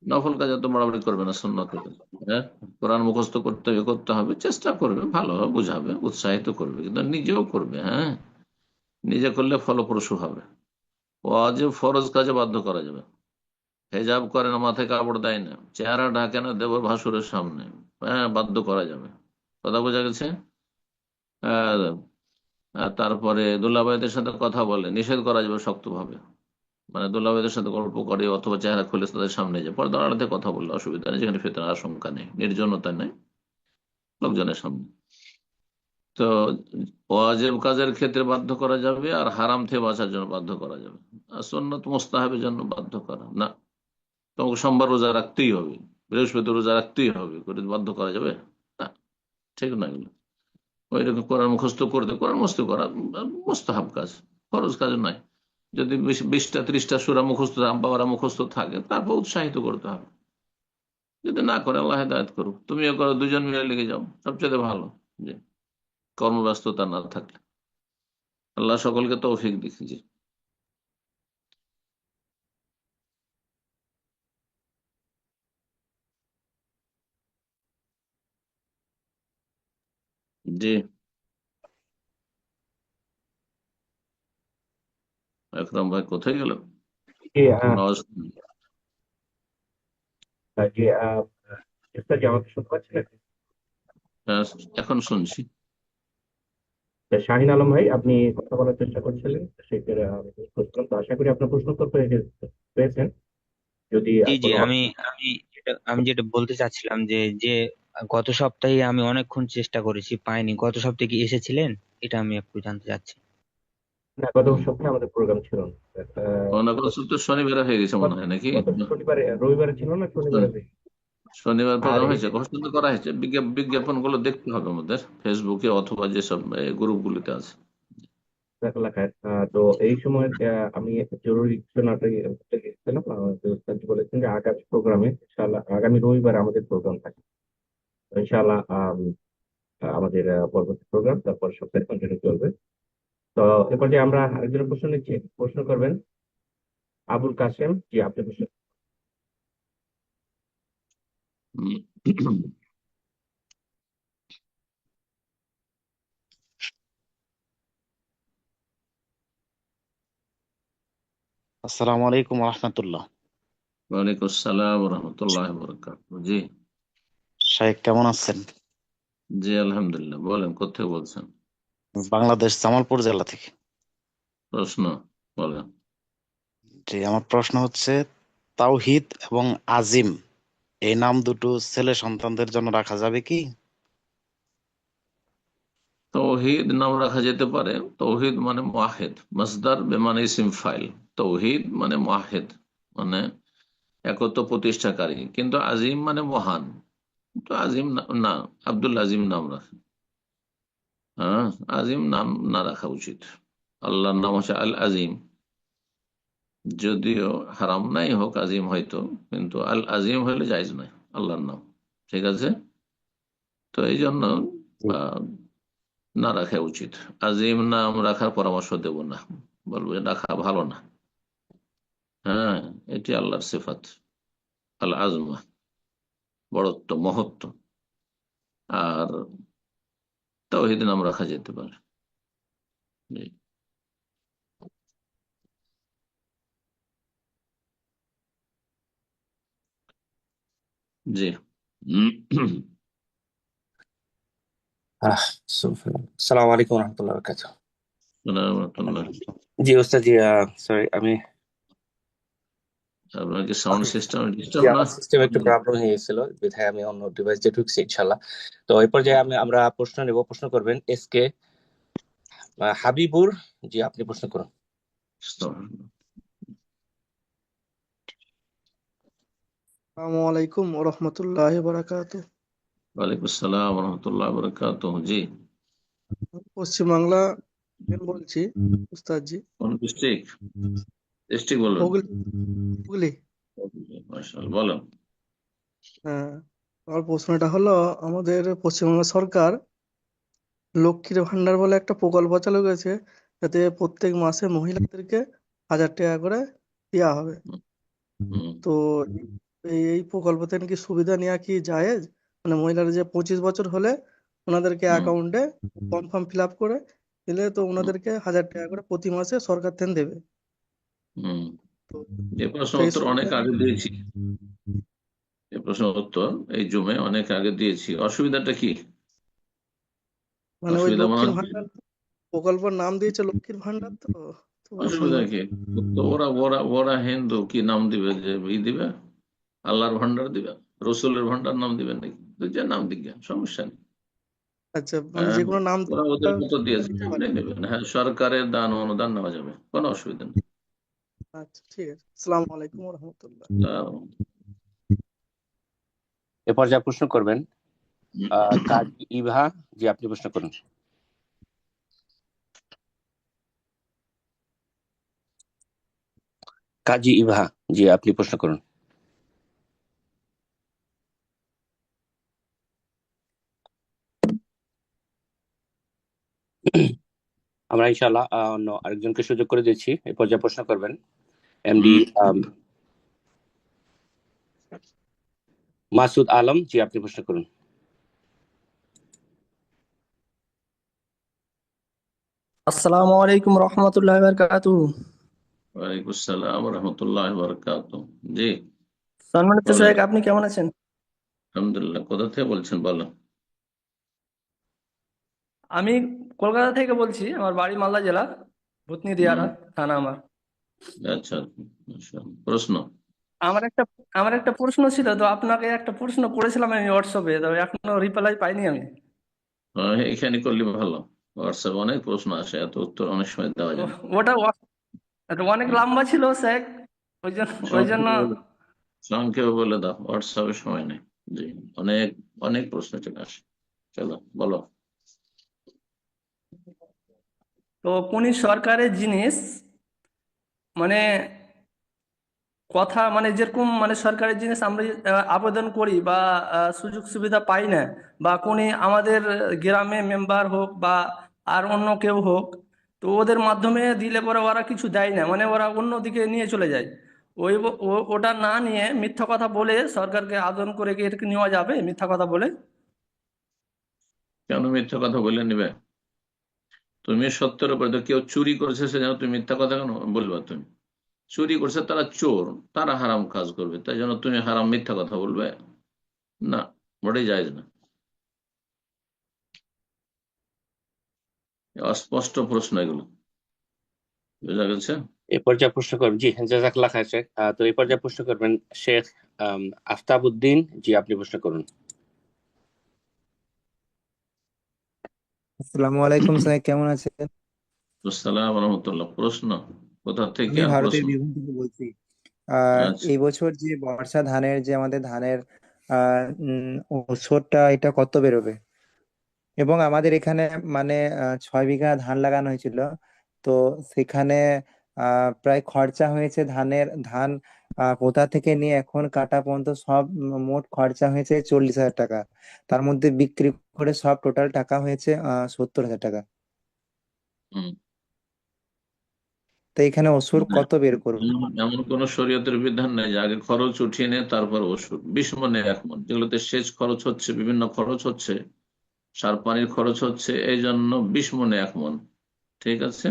নফল কাজ এত বাড়াবাড়ি করবে না, সুন্নত কাজ। হ্যাঁ, কোরআন মুখস্থ করতে হবে, চেষ্টা করবে, ভালোভাবে বুঝাবে, উৎসাহিত করবে, কিন্তু নিজেও করবে। হ্যাঁ, নিজে করলে ফলপ্রসূ হবে। ওয়াজিব ফরজ কাজে বাধ্য করা যাবে। হেজাব করে না, মাথায় কাপড় দেয় না, চেহারা ঢাকে না দেবর ভাসুরের সামনে, হ্যাঁ, বাধ্য করা যাবে। কথা বোঝা গেছে? আহ, আর তারপরে দুলাভাইদের সাথে কথা বলে নিষেধ করা যাবে শক্তভাবে। মানে দুলাভাইদের সাথে গল্প করে অথবা চেহারা খুলে তাদের সামনে যে পর্দার আড়ালে কথা বললে অসুবিধা নেই, যেখানে ফেতনার আশঙ্কা নেই, নির্জনতা নেই, লোকজনের সামনে। তো ওয়াজিব কাজের ক্ষেত্রে বাধ্য করা যাবে, আর হারাম থেকে বাঁচার জন্য বাধ্য করা যাবে। আর সুন্নত মুস্তাহাবের জন্য বাধ্য করা না। তোমাকে সোমবার রোজা রাখতেই হবে, বৃহস্পতি রোজা রাখতেই হবে করে বাধ্য করা যাবে না, ঠিক না এগুলো। ওই রকম কোরআন মুখস্থ করতে, কোরআন মুখস্থ করা মুস্তাহাব কাজ, ফরজ কাজ নয়। যদি 20টা 30টা সূরা মুখস্থ, বাবারা মুখস্থ থাকে, তারপর উৎসাহিত করতে হবে। যদি না করে আল্লাহ হেদায়েত করুক, তুমিও করো, দুজন মিলে লেগে যাও, সবচেয়ে ভালো। যে কর্মব্যস্ততা না থাকলে আল্লাহ সকলকে তৌফিক দিচ্ছে। জি, আকরাম ভাই কোথায় গেল? জি কোনো আওয়াজ নেই। জি ইফতার জি, আমাকে শুনতে পাচ্ছেন? হ্যাঁ, এখন শুনছি। তা শাহিন আলম ভাই, আপনি কথা বলার চেষ্টা করছিলেন, সেক্ষেত্রে আমি জিজ্ঞেস করছিলাম। তো আশা করি আপনার প্রশ্ন উত্তর পেয়েছেন। যদি জি জি, কোনো আমি যেটা বলতে চাচ্ছিলাম যে যে গত সপ্তাহে আমি অনেকক্ষণ চেষ্টা করেছি, পাইনি। গত সপ্তাহে কি এসেছিলেন? এটা আমি একটু জানতে চাচ্ছি। না, গত সপ্তাহে আমাদের প্রোগ্রাম ছিল না। অনেক তো শনিবার হয়ে গেছে গত মনে হয়, নাকি? গত শনিবারে, রবিবারে ছিল না, শনিবারে হয়েছে। শনিবার আর প্রোগ্রাম এই হয়েছে, যে ঘোষণা তো করা হয়েছে, বিজ্ঞাপন গুলো দেখতে হবে আমাদের ফেসবুকে অথবা যেসব গ্রুপগুলিতে আছে। জাজাকাল্লাহ খায়ের। তো এই সময় আমি একটা জরুরি কিছু নাটক করতে গেছিলাম। তো উস্তাদ জি বলেছেন যে আগামী প্রোগ্রামে ইনশাআল্লাহ আগামী রবিবার আমাদের প্রোগ্রাম থাকে। তো ইনশাআল্লাহ আমাদের পরবর্তী প্রোগ্রাম তারপর সপ্তাহে কন্টিনিউ চলবে। তো এরপর যে আমরা আরেকজনের প্রশ্ন নিচ্ছি, প্রশ্ন করবেন আবুল কাসেম। জি, আপনি প্রশ্ন। হুম। আসসালামু আলাইকুম রহমতুল্লাহ। ওয়ালাইকুম আসসালাম রহমতুল্লাহ বরকাত। জি, শাহেখ কেমন আছেন? জি, আলহামদুলিল্লাহ। বলেন, কোথেকে বলছেন? বাংলাদেশ জামালপুর জেলা থেকে। প্রশ্ন বলেন। জি, আমার প্রশ্ন হচ্ছে, তাওহিদ এবং আজিম এই নাম দুটো ছেলে সন্তানদের জন্য রাখা যাবে কি? তৌহিদ নাম রাখা যেতে পারে। তৌহিদ মানে মুয়াহিদ, মাসদার বেমানে ইসিম ফাইল। তৌহিদ মানে মুয়াহিদ, মানে একত্ব প্রতিষ্ঠাকারী। কিন্তু আজিম মানে মহান, তো আজিম না, আব্দুল আজিম নাম রাখে। হ্যাঁ, আজিম নাম না রাখা উচিত। আল্লাহর নাম হচ্ছে আল আজিম, যদিও হারাম নাই হোক আজিম হয়তো, কিন্তু আল আজিম হলে জায়েজ নয় আল্লাহর নাম। ঠিক আছে, তো এই জন্য জি। আহ, না রাখা উচিত। আজিম নাম রাখার পরামর্শ দেব না, বলবো যে রাখা ভালো না। হ্যাঁ, এটি আল্লাহর সিফাত, আল আজমা, বড়ত্ব, মহত্ব। আর তাওহীদ নাম রাখা যেতে পারে। জি। জি। আহ আসসালামু আলাইকুম রহমতুল্লাহ বরকাতুহ। রাহমাতুল্লাহ। জি ওস্তাদ, জি সরি আমি আপনার কি সাউন্ড সিস্টেম জি ডিস্টার্ব না? আমার সিস্টেম একটু প্রবলেম হয়ে গেছিল, বিধায় আমি অন্য ডিভাইস দিয়ে ঢুকছি ইনশাল্লাহ। তো এই পর্যায়ে আমরা প্রশ্ন নেব। প্রশ্ন করবেন এসকে হাবিবুর। জি আপনি প্রশ্ন করুন। আসসালামু আলাইকুম রহমতুল্লাহ বারাকাতু। ওয়ালাইকুম আসসালাম ওয়া রাহমাতুল্লাহি ওয়া বারাকাতুহু। জি। পশ্চিমবাংলা থেকে বলছি উস্তাদজি। কোন ডিস্ট্রিক্ট? ডিস্ট্রিক্ট বলবেন। হুগলি হুগলি। মাশাআল্লাহ, বলেন। হ্যাঁ, আমার প্রশ্নটা হলো, আমাদের পশ্চিমবঙ্গ সরকার লক্ষ্মীর ভান্ডার বলে একটা প্রকল্প চালু করেছে, যাতে প্রত্যেক মাসে মহিলাদেরকে 1000 টাকা করে দেওয়া হবে। হুম, তো এই প্রকল্পতে নাকি সুবিধা নেওয়া কি জায়েজ? মানে মহিলারা যে 25 বছর হলে ওনাদেরকে হুম, অ্যাকাউন্টে ফর্ম ফিল আপ করে দিলে তো হুম, ওনাদেরকে 1000 টাকা করে প্রতি মাসে সরকার থেকে দেবে। হুম। তো এই প্রশ্ন তো এই উত্তর অনেক সুবিধা আগে দিয়েছি। এই প্রশ্ন উত্তর এই জুমে অনেক আগে দিয়েছি। অসুবিধাটা কি? মানে ওই অসুবিধা মনে লক্ষ্মীর হচ্ছে? ভান্ডার প্রকল্পের নাম দিয়েছে লক্ষ্মীর ভান্ডার, তো তো ওই জন্য। অসুবিধা কি? তো ওরা ওরা ওরা হিন্দু, কি নাম দিবে? যে দিবে আল্লাহর ভান্ডার দিবে, রসুলের ভান্ডার নাম দিবে নাকি? তো যে নাম দিকে সমস্যা নেই। আচ্ছা, মানে হ্যাঁ, যে কোনো নাম ওরা ওদের মতো ওরা দিয়েছে, দিতে পারে। ওটাই নেবেন। হ্যাঁ, সরকারের দান অনুদান নেওয়া যাবে, কোনো অসুবিধা নেই। আচ্ছা ঠিক আছে, আসসালামু আলাইকুম রহমতুল্লাহ। তা এ পর্যায়ে প্রশ্ন করবেন কাজী ইভা। জি আপনি প্রশ্ন করুন। কাজী ইভা, জি আপনি প্রশ্ন করুন। আমরা ইনশাআল্লাহ অন্য আরেকজনকে সুযোগ করে দিচ্ছি। এ পর্যায়ে প্রশ্ন করবেন এমডি মাসুদ আলম। জি আপনি প্রশ্ন করুন। আসসালামু আলাইকুম রহমতুল্লাহ বারকাতুহু। ওয়ালাইকুম আসসালাম ওয়া রাহমাতুল্লাহি ওয়া বারাকাতুহু। জি, সম্মানিত বলেন। শাইখ, আপনি কেমন আছেন? আলহামদুলিল্লাহ। কোথা থেকে বলছেন বলেন? আমি কলকাতা থেকে বলছি, আমার বাড়ি মালদা জেলা, ভূতনি দিয়ারা থানা আমার। আচ্ছা, আচ্ছা। প্রশ্ন। আমার একটা আমার একটা প্রশ্ন ছিল, তো আপনাকে একটা প্রশ্ন করেছিলাম আমি হোয়াটসঅ্যাপে, তো এখনো রিপ্লাই পাইনি আমি। এখানে করলে ভালো। হোয়াটসঅ্যাপে অনেক প্রশ্ন আসে, এত উত্তর অনেক সময় দেওয়া তো যায় না। ওটা এটা অনেক লম্বা ছিল শেখ, ওই জন্য সংক্ষেপে বলে দাও, হোয়াটসঅ্যাপে সময় নেই। জি, অনেক অনেক প্রশ্ন চলে আসে। চলো বলো। তো কোন সরকারের জিনিস মানে কথা, মানে যেরকম মানে সরকারের জিনিস আমরা আবেদন করি বা সুযোগ সুবিধা পাই না, বা কোন আমাদের গ্রামে মেম্বার হোক বা আর অন্য কেউ হোক, তো ওদের মাধ্যমে দিলে পরে ওরা কিছু দেয় না, মানে ওরা অন্যদিকে নিয়ে চলে যায়। ওটা না নিয়ে মিথ্যা কথা বলে সরকারকে আবেদন করে কি এটাকে নেওয়া যাবে মিথ্যা কথা বলে? কেন মিথ্যা কথা বলে নিবে? তুমি সত্যের উপরে, তো কেউ চুরি করেছে সে যেন তুমি মিথ্যা কথা কেন বলবা? তুমি চুরি করছে, তারা চোর, তারা হারাম কাজ করবে, তাই জন্য তুমি হারাম মিথ্যা কথা বলবে? না, মোটেই যায় না। অস্পষ্ট প্রশ্ন এগুলো, বুঝা গেছে? এ পর্যায়ে প্রশ্ন করবেন, জি জাযাকাল্লাহ খায়ের শেখ। তো এই পর্যায়ে প্রশ্ন করবেন শেখ আফতাবউদ্দিন। জি আপনি প্রশ্ন করুন। আসসালামু আলাইকুম স্যার, কেমন আছেন? আসসালাম ওয়া রাহমাতুল্লাহ। প্রশ্ন কোথা থেকে আমি আর ভারতের প্রশ্ন? বীরভূম থেকে বলছি। আচ্ছা। এই বছর যে বর্ষা ধানের যে আমাদের ধানের ওষুধটা এটা কত বেরোবে? এবং আমাদের এখানে মানে 6 বিঘা ধান লাগানো হয়েছিল। তো সেখানে প্রায় খরচা হয়েছে ধান পোঁতা থেকে নিয়ে এখন কাটা পর্যন্ত সব মোট খরচা হয়েছে 40,000 টাকা। তার মধ্যে বিক্রি করে সব টোটাল টাকা হয়েছে 70,000 টাকা। হুম। তো এখানে ওষুধ না, কত বের করবো? এমন কোন শরীয়তের বিধান নেই যে আগে খরচ উঠিয়ে নিয়ে তারপর ওষুধ। 20 মণে 1 মণ, যেগুলোতে সেচ খরচ হচ্ছে, বিভিন্ন খরচ হচ্ছে, সার পানির খরচ হচ্ছে, এই জন্য 20 মণে 1 মণ। ঠিক আছে।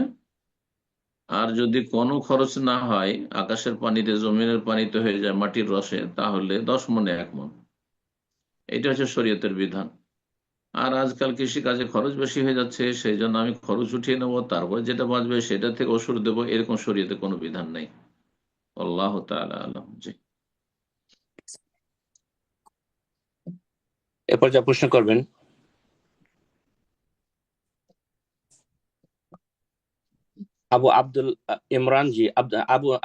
আর যদি কোনো খরচ না হয়, আকাশের পানিতে, জমিনের পানিতে হয়ে যায়, মাটির রসে, তাহলে 10 মণে 1 মণ। এটা হচ্ছে শরীয়তের বিধান। আর আজকাল কৃষিকাজে খরচ বেশি হয়ে যাচ্ছে, সেই জন্য আমি খরচ উঠিয়ে নেবো, তারপর যেটা বাঁচবে সেটা থেকে ওষুধ দেবো, এরকম শরীয়তে কোনো বিধান নেই। আল্লাহ তাআলা আলাম। জি। এরপর যা প্রশ্ন করবেন আবু আব্দুল ইমরান জি,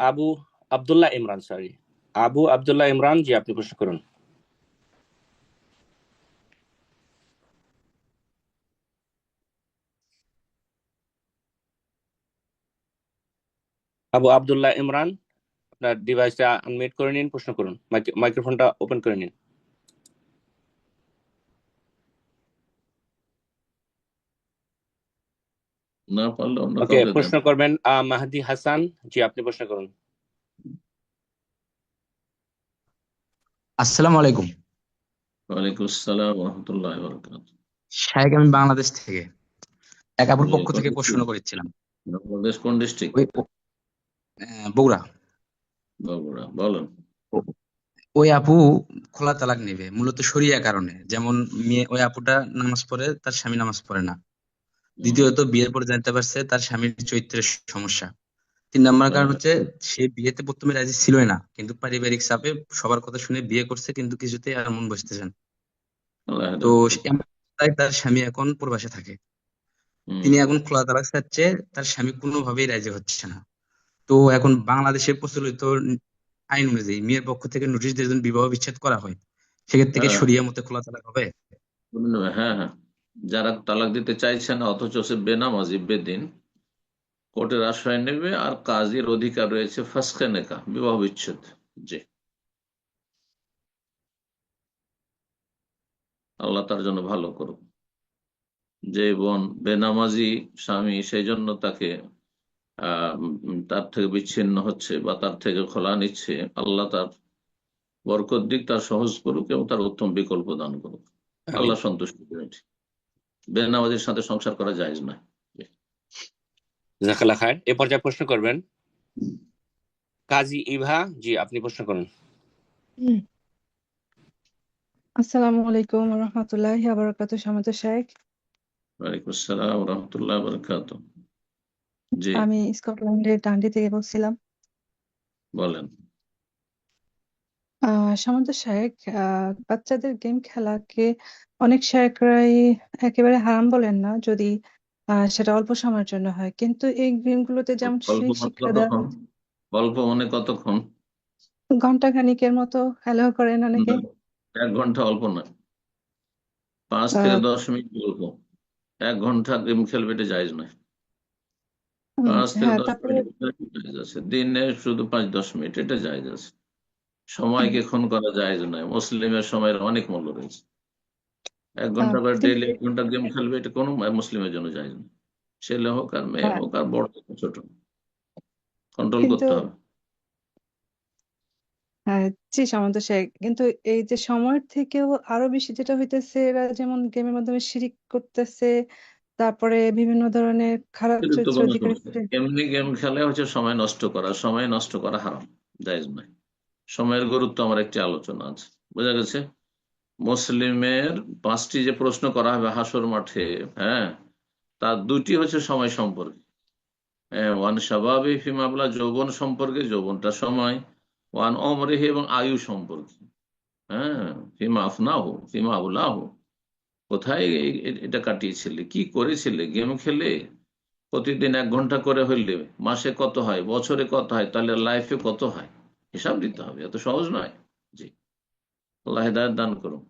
আবু আব্দুল্লাহ ইমরান, সরি, আবু আব্দুল্লাহ ইমরান জি, আপনি প্রশ্ন করুন। আবু আব্দুল্লাহ ইমরান, আপনার ডিভাইসটা আনমিউট করে নিন, প্রশ্ন করুন, মাইক্রোফোনটা ওপেন করে নিন। না পারলে অন্য ওকে, কাউকে দেন। প্রশ্ন করবেন মাহদি হাসান জি, আপনি প্রশ্ন করুন। আসসালামু আলাইকুম। ওয়ালাইকুম আসসালাম ওয়া রাহমাতুল্লাহি ওয়া বারাকাতুহু। শাহেক, আমি বাংলাদেশ থেকে এক আপুর জি, পক্ষ থেকে প্রশ্ন করেছিলাম। বাংলাদেশ কোন ডিস্ট্রিক্ট? ওই বগুড়া। বগুড়া, বলেন। ও- ওই আপু খোলা তালাক নেবে মূলত শরিয়া কারণে। যেমন ওই আপুটা নামাজ পড়ে, তার স্বামী নামাজ পড়ে না। দ্বিতীয়ত, বিয়ের পরে জানতে পারছে তার স্বামীর চরিত্রের সমস্যা। 3 নম্বর কারণ হচ্ছে, সে বিয়েতে প্রথমে রাজি ছিলই না, কিন্তু পারিবারিক চাপে সবার কথা শুনে বিয়ে করছে, কিন্তু কিছুতেই আর মন বসতেছে না। আল্লাহ তো হেদায়েত করুন। তাই তার স্বামী এখন প্রবাসে থাকে। হুম। তিনি এখন খোলা তালাক চাচ্ছে, তার স্বামী কোনোভাবেই রাজি হচ্ছে না। তো এখন বাংলাদেশের প্রচলিত আইন অনুযায়ী মেয়ের পক্ষ থেকে নোটিশ দিয়ে যদি বিবাহ বিচ্ছেদ করা হয়, সেক্ষেত্রে কি হ্যাঁ, শরিয়া মতে খোলা তালাক হবে? হ্যাঁ, হ্যাঁ। যারা তালাক দিতে চাইছে না অথচ সে বেনামাজি, বেদিন, কোর্টের আশ্রয় নেবে, আর কাজীর অধিকার রয়েছে ফাসখে নেকাহ, বিবাহ বিচ্ছেদ। জি। আল্লাহ তার জন্য ভালো করুক। যে বোন বেনামাজি স্বামী, সেই জন্য তাকে তার থেকে বিচ্ছিন্ন হচ্ছে বা তার থেকে খোলা নিচ্ছে, আল্লাহ তার বরকত দিক, তার সহজ করুক এবং তার উত্তম বিকল্প দান করুক। আমিন। আল্লাহ সন্তুষ্ট করেন। বেনামাজির সাথে সংসার করা জায়েজ নয়। জাযাকাল্লাহ খায়ের। এ পর্যায়ে প্রশ্ন করবেন কাজী ইভা জি, আপনি প্রশ্ন করুন। আসসালামু আলাইকুম রহমতুল্লাহি ওয়া বারাকাতুহু। শামত শাহেক, ওয়ালাইকুম আসসালাম ওয়া রাহমাতুল্লাহি ওয়া বারাকাতুহু। জি, আমি স্কটল্যান্ডের ডান্ডি থেকে বলছিলাম। বলেন। শামত শাহেক, বাচ্চাদের গেম খেলাকে অনেক শাহেকরাই একেবারে হারাম বলেন না, যদি সেটা অল্প সময়ের জন্য হয়, কিন্তু এই গেমগুলোতে যেমন অল্প মানে শিক্ষা দেওয়া কতক্ষণ? হচ্ছে, অল্প মানে কতক্ষণ? ঘন্টা খানিকের মতো অ্যালাউ করেন অনেকে। না, 1 ঘন্টা অল্প নয়। 5 থেকে আহ, 10 মিনিট অল্প। 1 ঘন্টা গেম খেলবে, এটা জায়েজ নয়। 5 থেকে হ্যাঁ, 10 তারপরে মিনিট জায়েজ আছে। দিনে শুধু 5-10 মিনিট, এটা জায়েজ আছে। সময়কে খুন করা জায়েজ নয়। মুসলিমের সময়ের অনেক মূল্য রয়েছে। 1 ঘন্টা করে কিন্তু ডেইলি 1 ঘন্টা গেম খেলবে, এটা কোনো মুসলিমের জন্য জায়েজ নয়। ছেলে হোক আর মেয়ে হ্যাঁ, হোক আর বড় হোক ছোট, কন্ট্রোল কিন্তু করতে হবে। হ্যাঁ, জি সামন্ত শেখ, কিন্তু এই যে সময়ের থেকেও আরো বেশি যেটা হইতেছে, এরা যেমন গেমের মাধ্যমে শিরিক করতেছে, তারপরে বিভিন্ন ধরনের খারাপ কিন্তু চরিত্র কোনো অধিকারী সমস্যা নেই। এমনি গেম খেলে হচ্ছে সময় নষ্ট করা, সময় নষ্ট করা হারাম, জায়েজ নয়। সময়ের গুরুত্ব আমার একটি আলোচনা আছে, বোঝা গেছে। মুসলিমের 5টি যে প্রশ্ন করা হবে হাসর মাঠে, হ্যাঁ, তার 2টি হচ্ছে সময় সম্পর্কে। ওয়ান শাবাবি ফিমা আবলা, যৌবন সম্পর্কে, যৌবনটা সময়। ওয়ান অমরিহি, এবং আয়ু সম্পর্কে। হ্যাঁ, ফিমা আফনাহু ফিমা আবলাহু, কোথায় এটা কাটিয়েছিলে, কি করেছিলে, গেম খেলে প্রতিদিন 1 ঘন্টা করে হইলে মাসে কত হয়, বছরে কত হয়, তাহলে লাইফে কত হয়, হিসাব দিতে হবে। এত সহজ নয়। জি। আল্লাহ হেদায়েত দান করুন।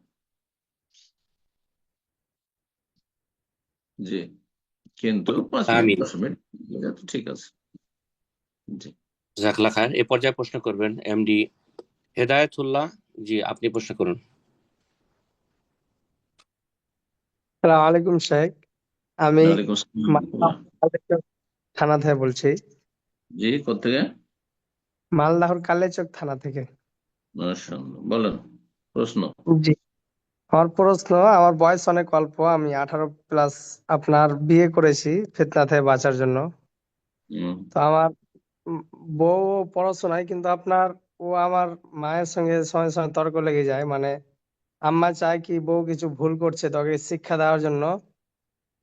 জি, কিন্তু 5 মিনিট আমিন। 10 মিনিট ঠিক আছে। জি, জাজাকাল্লাহ খায়ের। এ পর্যায়ে প্রশ্ন করবেন এমডি হেদায়েতুল্লাহ। জি, আপনি প্রশ্ন করুন। সালাম আলাইকুম শেখ। আমি ওয়ালাইকুম আসসালাম মালদহ কালেচক থানা থেকে বলছি। জি, কোথেকে? মালদাহর কালেচক থানা থেকে। মাশাআল্লাহ, বলেন প্রশ্ন। জি, আমার প্রশ্ন, আমার বয়স অনেক অল্প, আমি 18+। আপনার বিয়ে করেছি ফিতনা থেকে বাঁচার জন্য। তো আমার উম, বউ পড়াশোনায়, কিন্তু আপনার ও আমার মায়ের সঙ্গে সময় সময় তর্ক লেগে যায়। মানে আম্মা চায় কি বউ কিছু ভুল করছে তোকে শিক্ষা দেওয়ার জন্য,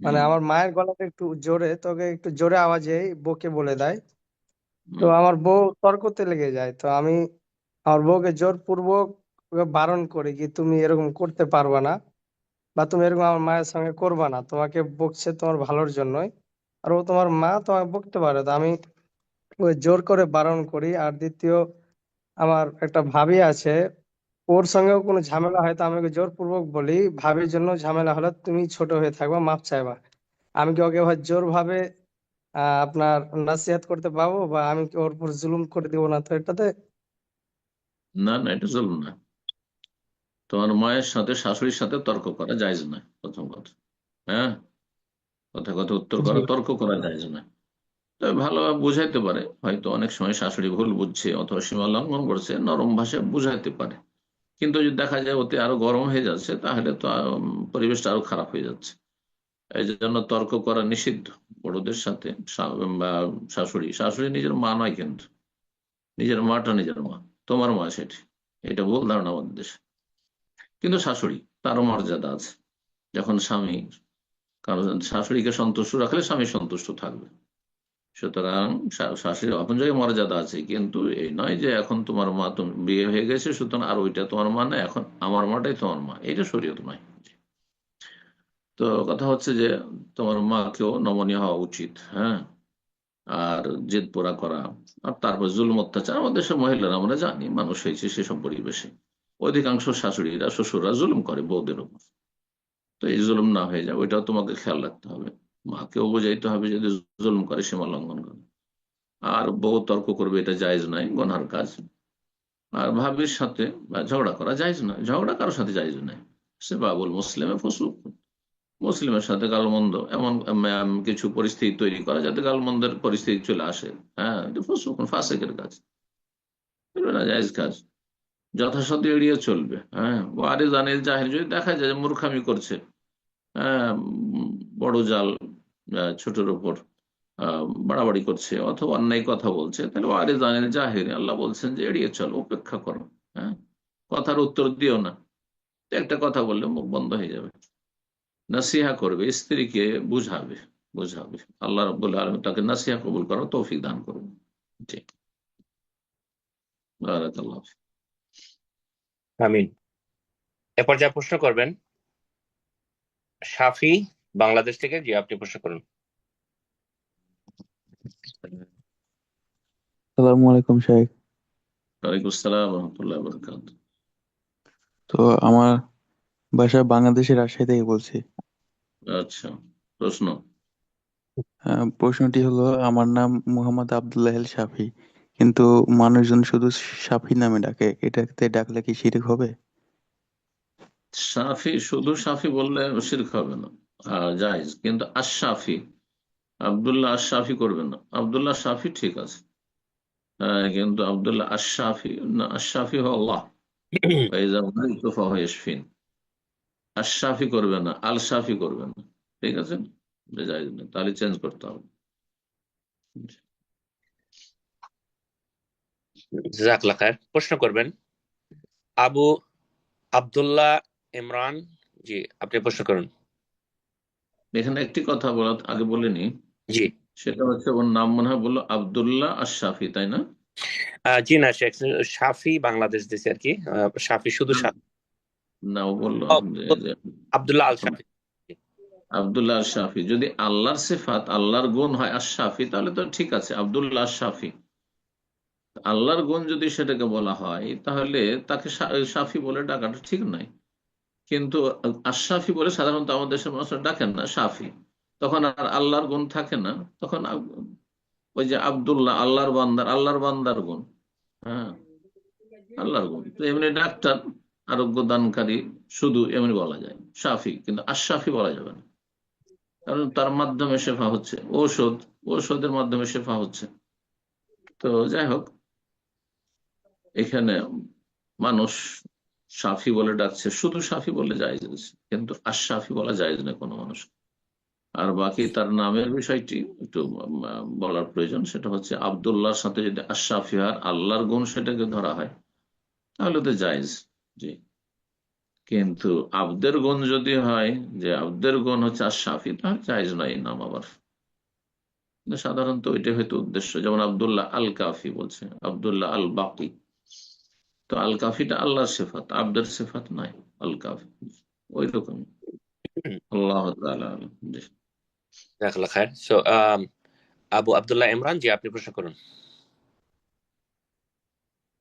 মানে আমার মায়ের গলাটা একটু জোরে, তোকে একটু জোরে আওয়াজে বউকে বলে দেয়। তো আমার বউ তর্কতে লেগে যায়। তো আমি আমার বউকে জোরপূর্বক ওকে বারণ করি কি তুমি এরকম করতে পারবা না, বা তুমি এরকম আমার মায়ের সঙ্গে করবা না, তোমাকে বকছে তোমার ভালোর জন্যই, আর ও তোমার মা, তোমাকে বকতে পারে। তো আমি ওই জোর করে বারণ করি। আর দ্বিতীয়, আমার একটা ভাবি আছে, ওর সঙ্গেও কোনো ঝামেলা হয় তো আমি ওকে জোরপূর্বক বলি ভাবির জন্য ঝামেলা হলে তুমি ছোট হয়ে থাকবা, মাপ চাইবা। আমি কি ওকে ভাই জোর ভাবে আপনার নাসিহাত করতে পারবো, বা আমি কি ওর উপর জুলুম করে দিব না তো এটাতে? না না, এটা চলবে না। তোমার মায়ের সাথে শাশুড়ির সাথে তর্ক করা জায়েজ না, প্রথম কথা। হ্যাঁ, কথা কথা উত্তর জি করা, তর্ক করা জায়েজ না। তবে ভালোভাবে বুঝাইতে পারে, হয়তো অনেক সময় শাশুড়ি ভুল বুঝছে অথবা সীমা লঙ্ঘন করছে, নরম ভাষায় বুঝাইতে পারে। কিন্তু যদি দেখা যায় ওতে আরো গরম হয়ে যাচ্ছে, তাহলে তো পরিবেশটা আরো খারাপ হয়ে যাচ্ছে। এই জন্য তর্ক করা নিষিদ্ধ বড়দের সাথে। বা শাশুড়ি শাশুড়ি নিজের মা নয়, কিন্তু নিজের মাটা নিজের মা, তোমার মা সেটি। এটা ভুল ধারণা আমাদের দেশে। কিন্তু শাশুড়ি, তারও মর্যাদা আছে। যখন স্বামী, কারণ শাশুড়িকে সন্তুষ্ট রাখলে স্বামী সন্তুষ্ট থাকবে। সুতরাং শাশুড়ি আপন জায়গায় মর্যাদা আছে, কিন্তু এই নয় যে এখন তোমার মা, তুমি বিয়ে হয়ে গেছে সুতরাং আর ওইটা তোমার মা না, এখন আমার মাটাই তোমার মা, এটা শরীয়ত নয়। তো কথা হচ্ছে যে তোমার মাকেও নমনীয় হওয়া উচিত। হ্যাঁ, আর জেদ পোড়া করা, আর তারপর জুলুম অত্যাচার, আমাদের দেশের মহিলারা আমরা জানি, মানুষ হয়েছে সেসব পরিবেশে অধিকাংশ শাশুড়িরা শ্বশুররা জুলুম করে বউদের উপর। তো এই জুলুম না হয়ে যায়, ওইটাও তোমাকে খেয়াল রাখতে হবে। মাকেও বোঝাইতে হবে যদি জুলুম করে, সীমা লঙ্ঘন করে। আর বউ তর্ক করবে, এটা জায়েজ নয়, গুনার কাজ। আর ভাবির সাথে ঝগড়া করা জায়েজ নয়, ঝগড়া কারোর সাথে জায়েজ নয়। সে বাবুল মুসলিমে ফসুক, মুসলিমের সাথে গালমন্দ, এমন কিছু পরিস্থিতি তৈরি করা যাতে গালমন্দের পরিস্থিতি চলে আসে, হ্যাঁ, এটা ফসুক, ফাসেকের কাজ, এগুলো না জায়েজ কাজ। যথাসাধ্য এড়িয়ে চলবে। হ্যাঁ, ওয়ারে জানে জাহির, যদি দেখা যায় যে মূর্খামি করছে, হ্যাঁ, বড় জাল ছোটের উপর বাড়াবাড়ি করছে অথবা অন্যায় কথা বলছে, তাহলে ওয়ারে জানে জাহির, আল্লাহ বলছেন যে এড়িয়ে চলো, উপেক্ষা করো। হ্যাঁ, কথার উত্তর দিও না। একটা কথা বললে মুখ বন্ধ হয়ে যাবে। নাসিহা করবে, স্ত্রীকে বুঝাবে, বুঝাবে। আল্লাহ রাব্বুল আলামিন তাকে নাসিহা কবুল করার তৌফিক দান করুন। জি, বারাকাল্লাহ। আমিন। এ পর্যায়ে প্রশ্ন করবেন শাফি বাংলাদেশ থেকে। জি, আপনি প্রশ্ন করুন। আসসালামু আলাইকুম শেখ। ওয়ালাইকুম আসসালাম রহমতুল্লাহ বরকাত। তো আমার বাসা বাংলাদেশের রাজশাহী থেকে বলছি। আচ্ছা, প্রশ্ন। প্রশ্নটি হলো, আমার নাম মোহাম্মদ আব্দুল্লাহ শাফি, কিন্তু মানুষজন শুধু শাফি নামে ডাকে, এটাতে ডাকলে কি শিরক হবে? সাফি, শুধু সাফি বললে শিরক হবে না, জায়েজ। কিন্তু আশরাফি, আব্দুল্লাহ আশরাফি করবেন না। আব্দুল্লাহ শাফি ঠিক আছে, কিন্তু আব্দুল্লাহ আশরাফি না, আশরাফি হো আল্লাহ, আশরাফি করবে না, আল শাফি করবে না। ঠিক আছে, জায়েজ না, তাহলে চেঞ্জ করতে হবে। জাযাকাল্লাহ খায়ের। প্রশ্ন করবেন আবু আব্দুল্লাহ ইমরান। জি, আপনি প্রশ্ন করুন। এখানে একটি কথা বলা আগে বলিনি, জি। সেটা হচ্ছে ওর নাম মনে হয় বললো আব্দুল্লাহ আশরাফি, তাই না? জি না শেখ, শাফি বাংলাদেশ দেশে আর কি। শাফি শুধু শাফি। না, ও বললো আব্দুল্লাহ আল শাফি। আব্দুল্লাহ শাফি। যদি আল্লাহর সিফাত, আল্লাহর গুণ হয় আশরাফি, তাহলে তো ঠিক আছে, আব্দুল্লাহ শাফি। আল্লাহর গুণ যদি সেটাকে বলা হয় তাহলে তাকে সাফি বলে ডাকাটা ঠিক নয়। কিন্তু আশরাফি বলে সাধারণত আমাদের দেশের মানুষরা ডাকেন না, সাফি। তখন আর আল্লাহর গুণ থাকে না, তখন ওই যে আব্দুল্লাহ, আল্লাহর বান্দার গুণ। হ্যাঁ, আল্লাহর গুণ তো এমনি ডাক্তার, আরোগ্য দানকারী, শুধু এমনি বলা যায় সাফি, কিন্তু আশরাফি বলা যাবে না, কারণ তার মাধ্যমে শেফা হচ্ছে, ঔষধের মাধ্যমে শেফা হচ্ছে। তো যাই হোক, এখানে মানুষ সাফি বলে ডাকছে, শুধু সাফি বলে জায়েজ আছে, কিন্তু আশরাফি বলা জায়েজ না কোনো মানুষ। আর বাকি তার নামের বিষয়টি একটু বলার প্রয়োজন। সেটা হচ্ছে আব্দুল্লাহর সাথে যদি আশরাফি আর আল্লাহর গুণ সেটাকে ধরা হয় তাহলে তো জায়েজ। জি, কিন্তু আব্দের গুণ যদি হয় যে আব্দের গুণ হচ্ছে আশরাফি, তাহলে জায়েজ নয় এই নাম আবার। কিন্তু সাধারণত ওইটাই হয়তো উদ্দেশ্য, যেমন আব্দুল্লাহ আল কাফি বলছে, আব্দুল্লাহ আল বাকি। তো আল কাফিটা আল্লাহর সিফাত, আব্দের সিফাত নয় আল কাফি, ওই রকম। আল্লাহ তাআলা আলাম। জি। জাযাকাল্লাহ খায়ের। সো আবু আব্দুল্লাহ ইমরান, জি আপনি প্রশ্ন করুন।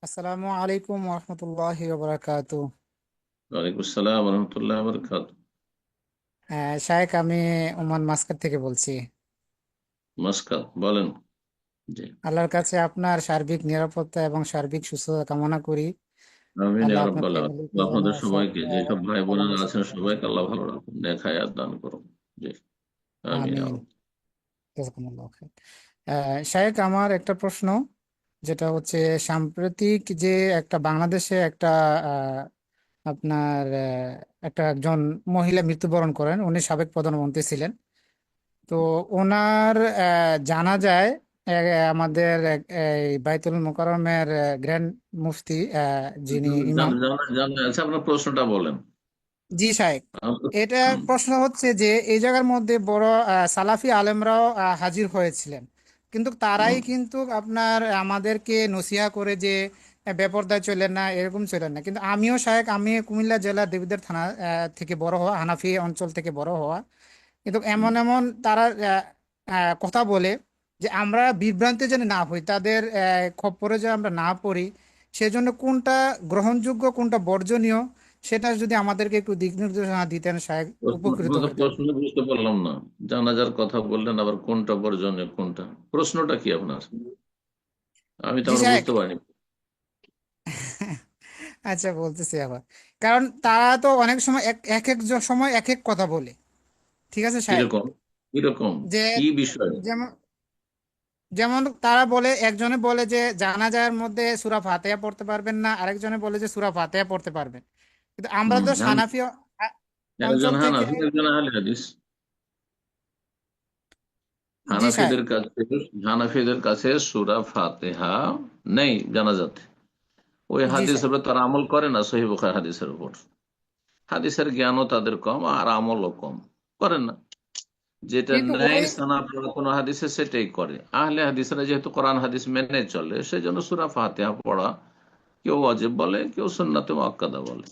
আসসালামু আলাইকুম ওরহমতুল্লাহি ওয়াবারাকাতু। ওয়ালাইকুম আসসালাম ওয়া রাহমাতুল্লাহি ওয়া বারাকাতুহু। শায়েখ, আমি ওমান মাস্কাট থেকে বলছি। নমস্কার, বলেন। জি, আল্লাহর কাছে আপনার সার্বিক নিরাপত্তা এবং সার্বিক সুস্থতা কামনা করি। আমিন ইয়া আল্লাহ আপনার রাব্বাল আলামিন। ফ্যামিলিকে যেন আপনাদের সব সবাইকে, যেসব ভাই ভালো বোনেরা আছেন মুসিবত থেকে সবাইকে বাঁচান। আল্লাহ ভালো রাখুন, নেক হায়াত দান করুন। জি, আমিন ইয়া আমিন। রাব্বাল। জাযাকুমুল্লাহ খাইর। শায়েখ, আমার একটা প্রশ্ন, যেটা হচ্ছে সাম্প্রতিক যে একটা বাংলাদেশে একটা আহ, আপনার একটা একজন মহিলা মৃত্যুবরণ করেন, উনি সাবেক প্রধানমন্ত্রী ছিলেন। তো ওনার জানাজায় আমাদের এই বাইতুল মোকাররমের গ্র্যান্ড মুফতি, যিনি ইমাম। জানা আছে, আপনার প্রশ্নটা বলেন। জি সাহেব, এটা হুম, প্রশ্ন হচ্ছে যে এই জায়গার মধ্যে বড় সালাফি আলেমরাও হাজির হয়েছিলেন, কিন্তু তারাই হুম, কিন্তু আপনার আমাদেরকে নসিহা করে যে বেপরদায় চলেন না, এরকম চলেন না। কিন্তু আমিও সাহেব, আমি কুমিল্লা জেলার দেবিদ্বার থানা থেকে বড় হওয়া, হানাফি অঞ্চল থেকে বড় হওয়া, কিন্তু এমন হুম। এমন তারা কথা বলে যে আমরা বিভ্রান্তি যেন না হই, তাদের খপ্পরে যেন আমরা না পড়ি। সেজন্য কোনটা গ্রহণযোগ্য, কোনটা বর্জনীয়, সেটা যদি আমাদেরকে একটু দিক নির্দেশনা দিতেন সাহেব, উপকৃত হইতাম। প্রশ্ন বুঝতে পারলাম না। জানাজার কথা বললেন, আবার কোনটা বর্জনীয় কোনটা, প্রশ্নটা কি আপনার? আমি তো জি আমরা সাহেব। বুঝতে পারিনি। আচ্ছা, বলতেছি আবার। কারণ তারা তো অনেক সময় এক এক সময় এক এক কথা বলে, ঠিক আছে সাহেব। কিরকম? কিরকম? যে কি বিষয়? যেমন যেমন তারা বলে, একজনে বলে যে জানাজার মধ্যে সূরা ফাতিহা পড়তে পারবেন না, আরেকজনে বলে যে সূরা ফাতিহা পড়তে পারবেন। কিন্তু আমরা তো হানাফি একজন অঞ্চল থেকে। হানাফি, একজন আহলে হাদিস। জি সাহেব। হানাফিদের কাছে সূরা ফাতিহা নেই জানাজাতে। ওই জি সাহেব। হাদিসের উপর তারা আমল করে না, সহিহ বুখারী হাদিসের উপর। হাদিসের জ্ঞানও তাদের কম আর আমলও কম, করেন না। যেটা কিন্তু নেই ওই সানা পড়া কোনো হাদিসে সেটাই করে। আহলে হাদিসরা যেহেতু কোরআন হাদিস মেনে চলে, সেই জন্য সূরা ফাতিহা পড়া কেউ ওয়াজিব বলে, কেউ সুন্নাতে মুআক্কাদা বলে।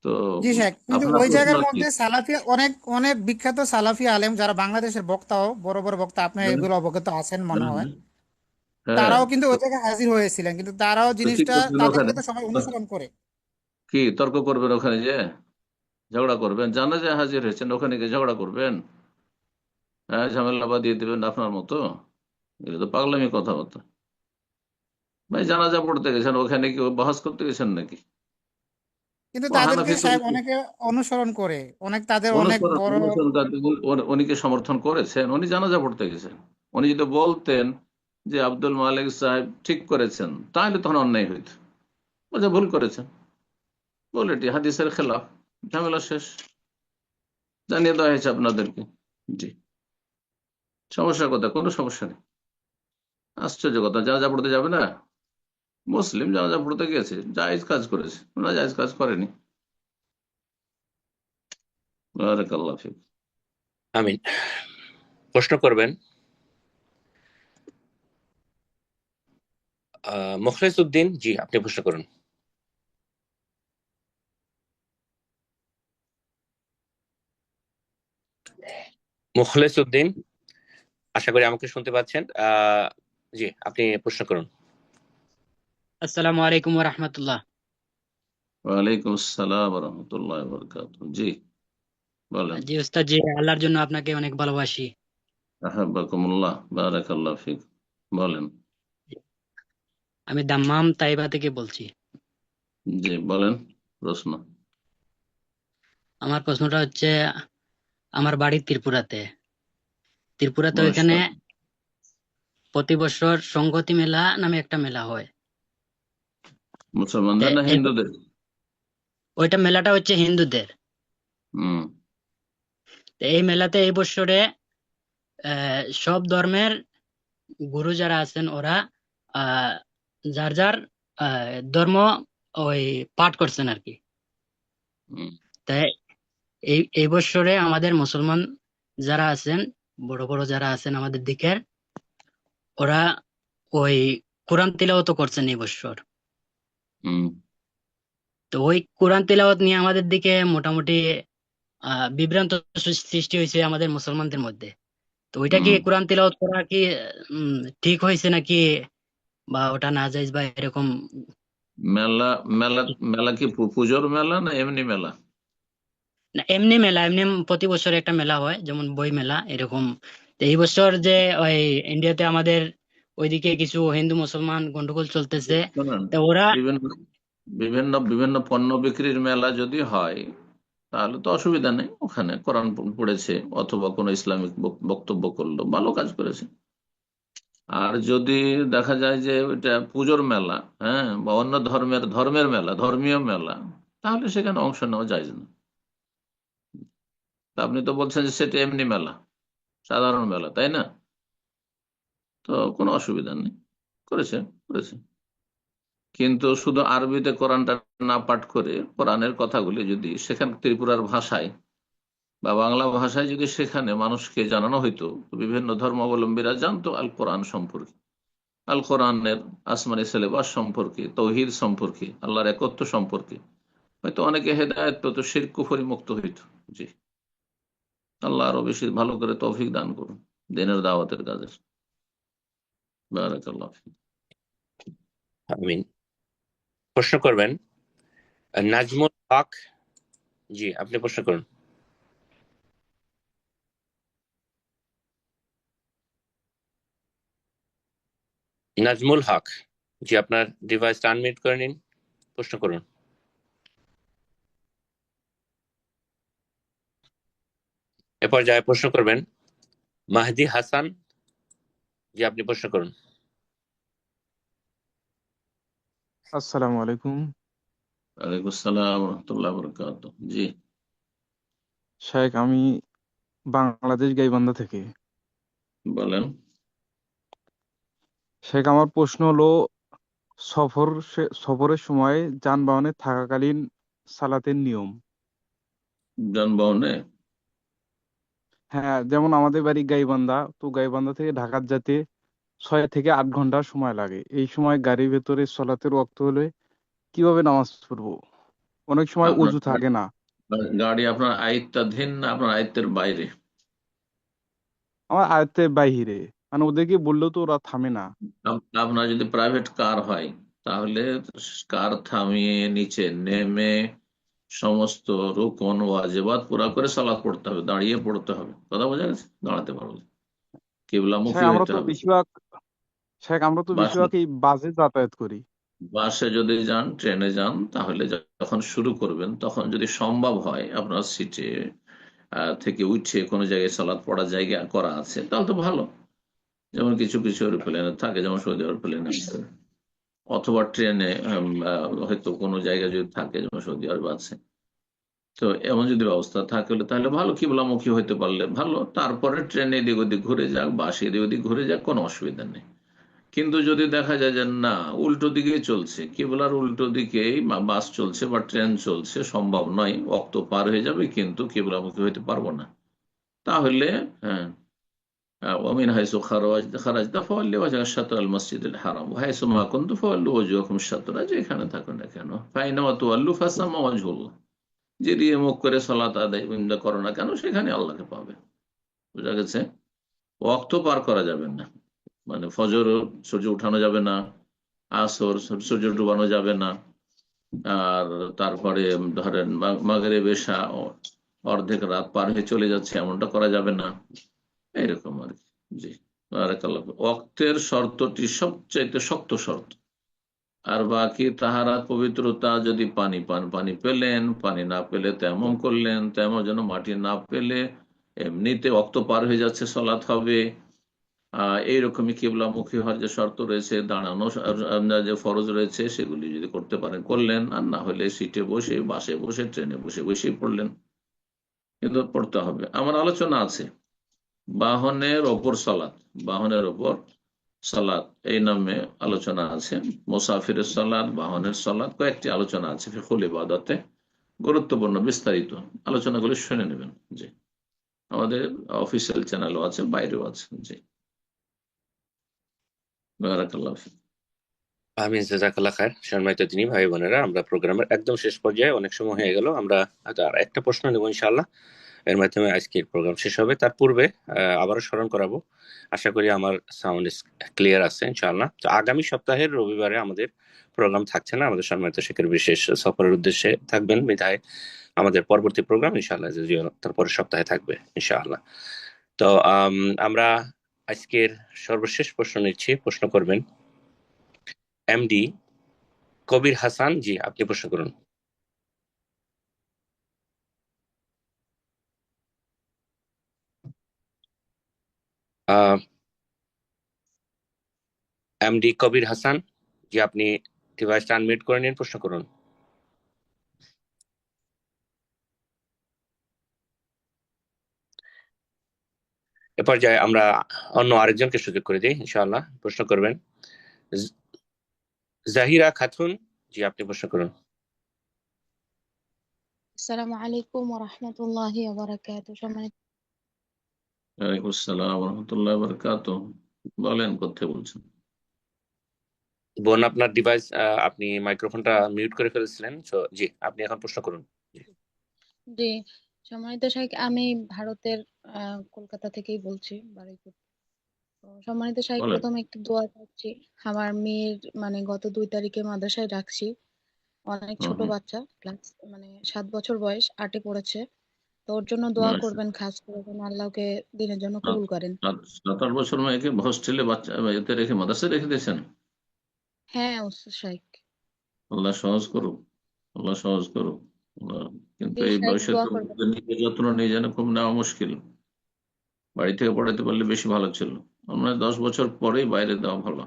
তো জি সাহেব, কিন্তু আপনার ওই প্রশ্ন জায়গার কি? মধ্যে সালাফি অনেক অনেক বিখ্যাত সালাফি আলেম, যারা বাংলাদেশের বক্তাও, বড় বড় বক্তা, আপনি হ্যাঁ, এগুলো অবগত আছেন মনে হ্যাঁ, হয়। হ্যাঁ, হ্যাঁ। তারাও কিন্তু তো ওই জায়গায় হাজির হয়েছিলেন, কিন্তু তারাও তো কি জিনিসটা, করবেন তাদেরকে ওখানে? তো সবাই অনুসরণ করে। কি তর্ক করবেন ওখানে, যে ঝগড়া করবেন? জানা যায় হাজির হয়েছেন, ওখানে গিয়ে ঝগড়া করবেন? হ্যাঁ, ঝামেলা বাঁধিয়ে দিবেন আপনার মতো? এটা তো পাগলামি কথাবার্তা। ভাই, জানাজা পড়তে গেছেন, ওখানে কি বাহাস করতে গেছেন নাকি? কিন্তু ও তাদেরকে হানাফি তো সাহেব অনেকে অনুসরণ করে, অনেক তাদের অনেক অনুসরণ বড়। অনুসরণ উনিকে সমর্থন করেছেন, উনি জানাজা পড়তে গেছেন। উনি যদি বলতেন যে আব্দুল মালিক সাহেব ঠিক করেছেন, তাহলে তখন অন্যায় হইত। ও যে ভুল করেছেন বলে এটি হাদিসের খেলাফ, ঝামেলা শেষ, জানিয়ে দেওয়া হয়েছে আপনাদেরকে। জি, সমস্যার কথা, কোনো সমস্যা নেই। আশ্চর্য কথা, জানাজা পড়তে যাবে না? মুসলিম জানাজা পড়তে গিয়েছে, জায়েজ কাজ করেছে, না জায়েজ কাজ করেনি। বারাকাল্লাহ ফিক। আমিন। প্রশ্ন করবেন মুখলেস উদ্দিন, জি আপনি প্রশ্ন করুন। মুখলেস উদ্দিন, আশা করি আমাকে শুনতে পাচ্ছেন। জি আপনি প্রশ্ন করুন। আসসালামু আলাইকুম ওয়া রাহমাতুল্লাহ। ওয়ালাইকুম আসসালাম ওয়া রাহমাতুল্লাহি ওয়া বারাকাতুহু। জি, বলেন। জি উস্তাদ, জি আল্লাহর জন্য আপনাকে অনেক ভালোবাসি। আহাব্বাকুমুল্লাহ, বারাকাল্লাহ ফিক। বলেন। আমি দাম্মাম তাইবা থেকে বলছি। জি, বলেন প্রশ্ন। আমার প্রশ্নটা হচ্ছে, আমার বাড়ি ত্রিপুরাতে। ত্রিপুরাতে ওইখানে মাশাআল্লাহ। প্রতি বছর সংগতি মেলা নামে একটা মেলা হয়। মুসলমানদের না এই হিন্দুদের? ওইটা মেলাটা হচ্ছে হিন্দুদের। হুম। এই মেলাতে এই বছরে সব ধর্মের গুরু যারা আছেন ওরা আহ যার যার ধর্ম ওই পাঠ করছেন আর কি। হুম। তাই এই এই বছরে আমাদের মুসলমান যারা আছেন, বড় বড় যারা আছেন আমাদের দিকের, ওরা ওই কোরআন তিলাওয়াত করছেন এই বছর। হুম। তো ওই কোরআন তিলাওয়াত নিয়ে আমাদের দিকে মোটামুটি বিভ্রান্ত সৃষ্টি হয়েছে আমাদের মুসলমানদের মধ্যে। তো ওইটা কি হুম। কোরআন তিলাওয়াত করা কি ঠিক হয়েছে নাকি, বা ওটা নাজায়েজ বা এরকম? মেলা মেলা মেলা কি পুজোর মেলা না এমনি মেলা? না, এমনি মেলা, এমনি প্রতি বছর একটা মেলা হয় যেমন বই মেলা এরকম। তো এই বছর যে ওই ইন্ডিয়াতে আমাদের ওইদিকে কিছু হিন্দু মুসলমান গন্ডগোল চলতেছে, শোনেন, তো ওরা বিভিন্ন বিভিন্ন বিভিন্ন পণ্য বিক্রির মেলা যদি হয় তাহলে তো অসুবিধা নেই, ওখানে কোরআন পড়েছে অথবা কোনো ইসলামিক বক্তব্য করলো, ভালো কাজ করেছে। আর যদি দেখা যায় যে ওইটা পুজোর মেলা, হ্যাঁ, বা অন্য ধর্মের মেলা, ধর্মীয় মেলা, তাহলে সেখানে অংশ নেওয়া যায় না। তা আপনি তো বলছেন যে সেটা এমনি মেলা, সাধারণ মেলা, তাই না? তো কোনো অসুবিধা নেই, করেছে করেছে। কিন্তু শুধু আরবিতে কোরআনটা না পাঠ করে কোরআনের কথাগুলি যদি সেখানে ত্রিপুরার ভাষায় বা বাংলা ভাষায় যদি সেখানে মানুষকে জানানো হইতো, বিভিন্ন ধর্মাবলম্বীরা জানতো আল কোরআন সম্পর্কে, আল কোরআনের আসমানি সিলেবাস সম্পর্কে, তৌহিদ সম্পর্কে, আল্লাহর একত্ব সম্পর্কে, হয়তো অনেকে হেদায়েত পেত, শিরক কুফরি মুক্ত হইত। জি, আল্লাহ আরো বেশি ভালো করে তৌফিক দান করুন দিনের দাওয়াতের কাজে। বারাকাল্লাহ ফিক। আমিন। প্রশ্ন করবেন নাজমুল হক। জি, আপনি প্রশ্ন করুন। নাজমুল হক, জি আপনার ডিভাইসটা আনমিউট করে নিন, প্রশ্ন করুন। এ পর্যায়ে প্রশ্ন করবেন মাহদি হাসান। জি, আপনি প্রশ্ন করুন। আসসালামু আলাইকুম। ওয়ালাইকুম আসসালাম ওয়া রাহমাতুল্লাহি ওয়া বারাকাতুহু। জি, শায়েখ, আমি বাংলাদেশ গাইবান্ধা থেকে। বলেন। শায়েখ, আমার প্রশ্ন হলো, সফরের সময় যানবাহনে থাকাকালীন সালাতের নিয়ম। যানবাহনে? হ্যাঁ, যেমন আমাদের বাড়ি গাইবান্ধা, তো গাইবান্ধা থেকে ঢাকা যেতে 6 থেকে 8 ঘন্টা সময় লাগে। এই সময় গাড়ির ভেতরে সলাতের ওয়াক্ত হলে কিভাবে নামাজ পড়বো? অনেক সময় আপনার অজু থাকে না। গাড়ি আপনার আয়ত্তাধীন না আপনার আয়ত্তের বাইরে? আমার আয়ত্তের বাইরে, মানে ওদেরকে বললেও তো ওরা থামে না। আপনার যদি প্রাইভেট কার হয় তাহলে কার থামিয়ে নিচে নেমে সমস্ত রুকন ওয়াজিবাত পুরা করে সালাত পড়তে হবে, দাঁড়িয়ে পড়তে হবে। কথা বোঝা গেছে? দাঁড়াতে পারবে, কিবলামুখী শেখ আমরা হইতে তো হবে। বেশিরভাগ শেখ আমরা তো বাসে বেশিরভাগ এই বাসে যাতায়াত করি। বাসে যদি যান, ট্রেনে যান, তাহলে যখন শুরু করবেন তখন যদি সম্ভব হয় আপনার সিটে থেকে উঠে কোনো জায়গায় সালাত পড়ার জায়গা করা আছে তাহলে তো ভালো। যেমন কিছু কিছু এরোপ্লেনে থাকে, যেমন সৌদি এরোপ্লেনে আছে, অথবা ট্রেনে হয়তো কোনো জায়গায় যদি থাকে, যেমন সৌদি আরব আছে। তো এমন যদি ব্যবস্থা থাকলে তাহলে ভালো, কিবলামুখী হইতে পারলে ভালো। তারপরে ট্রেনে এদিক ওদিক ঘুরে যাক, বাসে এদিক ওদিক ঘুরে যাক, কোনো অসুবিধা নেই। কিন্তু যদি দেখা যায় যে না, উল্টো দিকে চলছে, কিবলার উল্টো দিকেই বাস চলছে বা ট্রেন চলছে, সম্ভব নয়, ওয়াক্ত পার হয়ে যাবে কিন্তু কিবলামুখী হইতে পারবো না, তাহলে হ্যাঁ, ومن حيث خرجت فولوا وجهك شطر المسجد الحرام وحيث ما كنتم فولوا وجوهكم شطره, যেখানে থাকুন না কেন, فأينما تولوا فثم وجه الله, যেদিকে মুখ করে সালাত আদায় করো না কেন সেখানে আল্লাহকে পাবে। বুঝা গেছে? ওয়াক্ত পার করা যাবে না, মানে ফজর সূর্য উঠানো যাবে না, আসর সূর্য ডুবানো যাবে না, আর তারপরে ধরেন মাগরিব এশা অর্ধেক রাত পার হয়ে চলে যাচ্ছে, এমনটা করা যাবে না, এইরকম আর কি। জি, বারাকাল্লাহ। ওয়াক্তের শর্তটি সবচাইতে শক্ত শর্ত। আর বাকি তাহারা পবিত্রতা, যদি পানি পেলেন, পানি না পেলে তেমন করলেন, তেমন যেন মাটি না পেলে এমনিতে ওয়াক্ত পার হয়ে যাচ্ছে, সলাৎ হবে। এইরকমই কিবলামুখী হওয়ার যে শর্ত রয়েছে, দাঁড়ানো যে ফরজ রয়েছে, সেগুলি যদি করতে পারেন করলেন, আর না হলে সিটে বসে, বাসে বসে, ট্রেনে বসে বসেই পড়লেন, কিন্তু পড়তে হবে। আমার আলোচনা আছে বাহনের ওপর সালাত, বাহনের ওপর সালাত এই নামে আলোচনা আছে। মুসাফিরের সালাত, বাহনের সালাত, কয়েকটি আলোচনা আছে ফিকহুল ইবাদতে, গুরুত্বপূর্ণ বিস্তারিত আলোচনাগুলি শুনে নেবেন। জি, আমাদের অফিসিয়াল চ্যানেলও আছে, বাইরেও আছে। জি, বারাকাল্লাহ ফিক। আমিন, জাযাকাল্লাহ খায়ের। সম্মানিত দিনী ভাই বোনেরা, আমরা প্রোগ্রামের একদম শেষ পর্যায়ে, অনেক সময় হয়ে গেল। আমরা হয়তো আর একটা প্রশ্ন নেব ইনশাআল্লাহ, এর মাধ্যমে আজকের প্রোগ্রাম শেষ হবে। তার পূর্বে আবারও স্মরণ করাবো, আশা করি আমার সাউন্ড ক্লিয়ার আছে ইনশাআল্লাহ। তো আগামী সপ্তাহের রবিবারে আমাদের প্রোগ্রাম থাকছে না, আমাদের সম্মানিত শেখের বিশেষ সফরের উদ্দেশ্যে থাকবেন, বিধায় আমাদের পরবর্তী প্রোগ্রাম ইনশাআল্লাহ তারপরের সপ্তাহে থাকবে ইনশাআল্লাহ। তো আমরা আজকের সর্বশেষ প্রশ্ন নিচ্ছি। প্রশ্ন করবেন এমডি কবির হাসান। জি, আপনি প্রশ্ন করুন। এমডি কবির হাসান, জি, আপনি ডিভাইসটা আনমিউট করে নিন, প্রশ্ন করুন। এ পর্যায়ে আমরা অন্য আরেকজনকে সুযোগ করে দিই ইনশাআল্লাহ। প্রশ্ন করবেন জাহিরা খাতুন। জি, আপনি প্রশ্ন করুন। আসসালামু আলাইকুম ওয়া রাহমাতুল্লাহি ওয়া বারাকাতুহু। সম্মানিত ওয়ালাইকুম আসসালাম ওয়া রাহমাতুল্লাহি ওয়া বারাকাতুহু। বলেন, কোথায় বলছেন? বোন, আপনার ডিভাইস, আপনি মাইক্রোফোনটা মিউট করে ফেলেছিলেন। জি, আপনি এখন প্রশ্ন করুন। জি, সম্মানিত শাইখ, আমি ভারতের কলকাতা থেকেই বলছি, বারুইপুর। তো সম্মানিত শাইখ, বলেন। প্রথমে একটু দোয়া চাচ্ছি। আমার মেয়ের মানে গত 2 তারিখে মাদ্রাসায় রাখছি, অনেক ছোট বাচ্চা, ক্লাস মানে 7 বছর বয়স, 8 পড়েছে। তো ওর জন্য দোয়া করবেন, খাস করে যেন আল্লাহ ওকে দিনের জন্য কবুল করেন। 7-8 বছর মেয়েকে হোস্টেলে বাচ্চা এতে রেখে মাদ্রাসায় রেখে দিয়েছেন? হ্যাঁ উস্তাদ শাইখ। আল্লাহ সহজ করুক, আল্লাহ সহজ করুক। কিন্তু জি এই শাইখ, বয়সে দোয়া তো করবেন। নিজের যত্ন নিজে খুব নেওয়া মুশকিল। বাড়ি থেকে পড়াতে পারলে বেশি ভালো ছিল। আমরা 10 বছর পরেই বাইরে দেওয়া ভালো,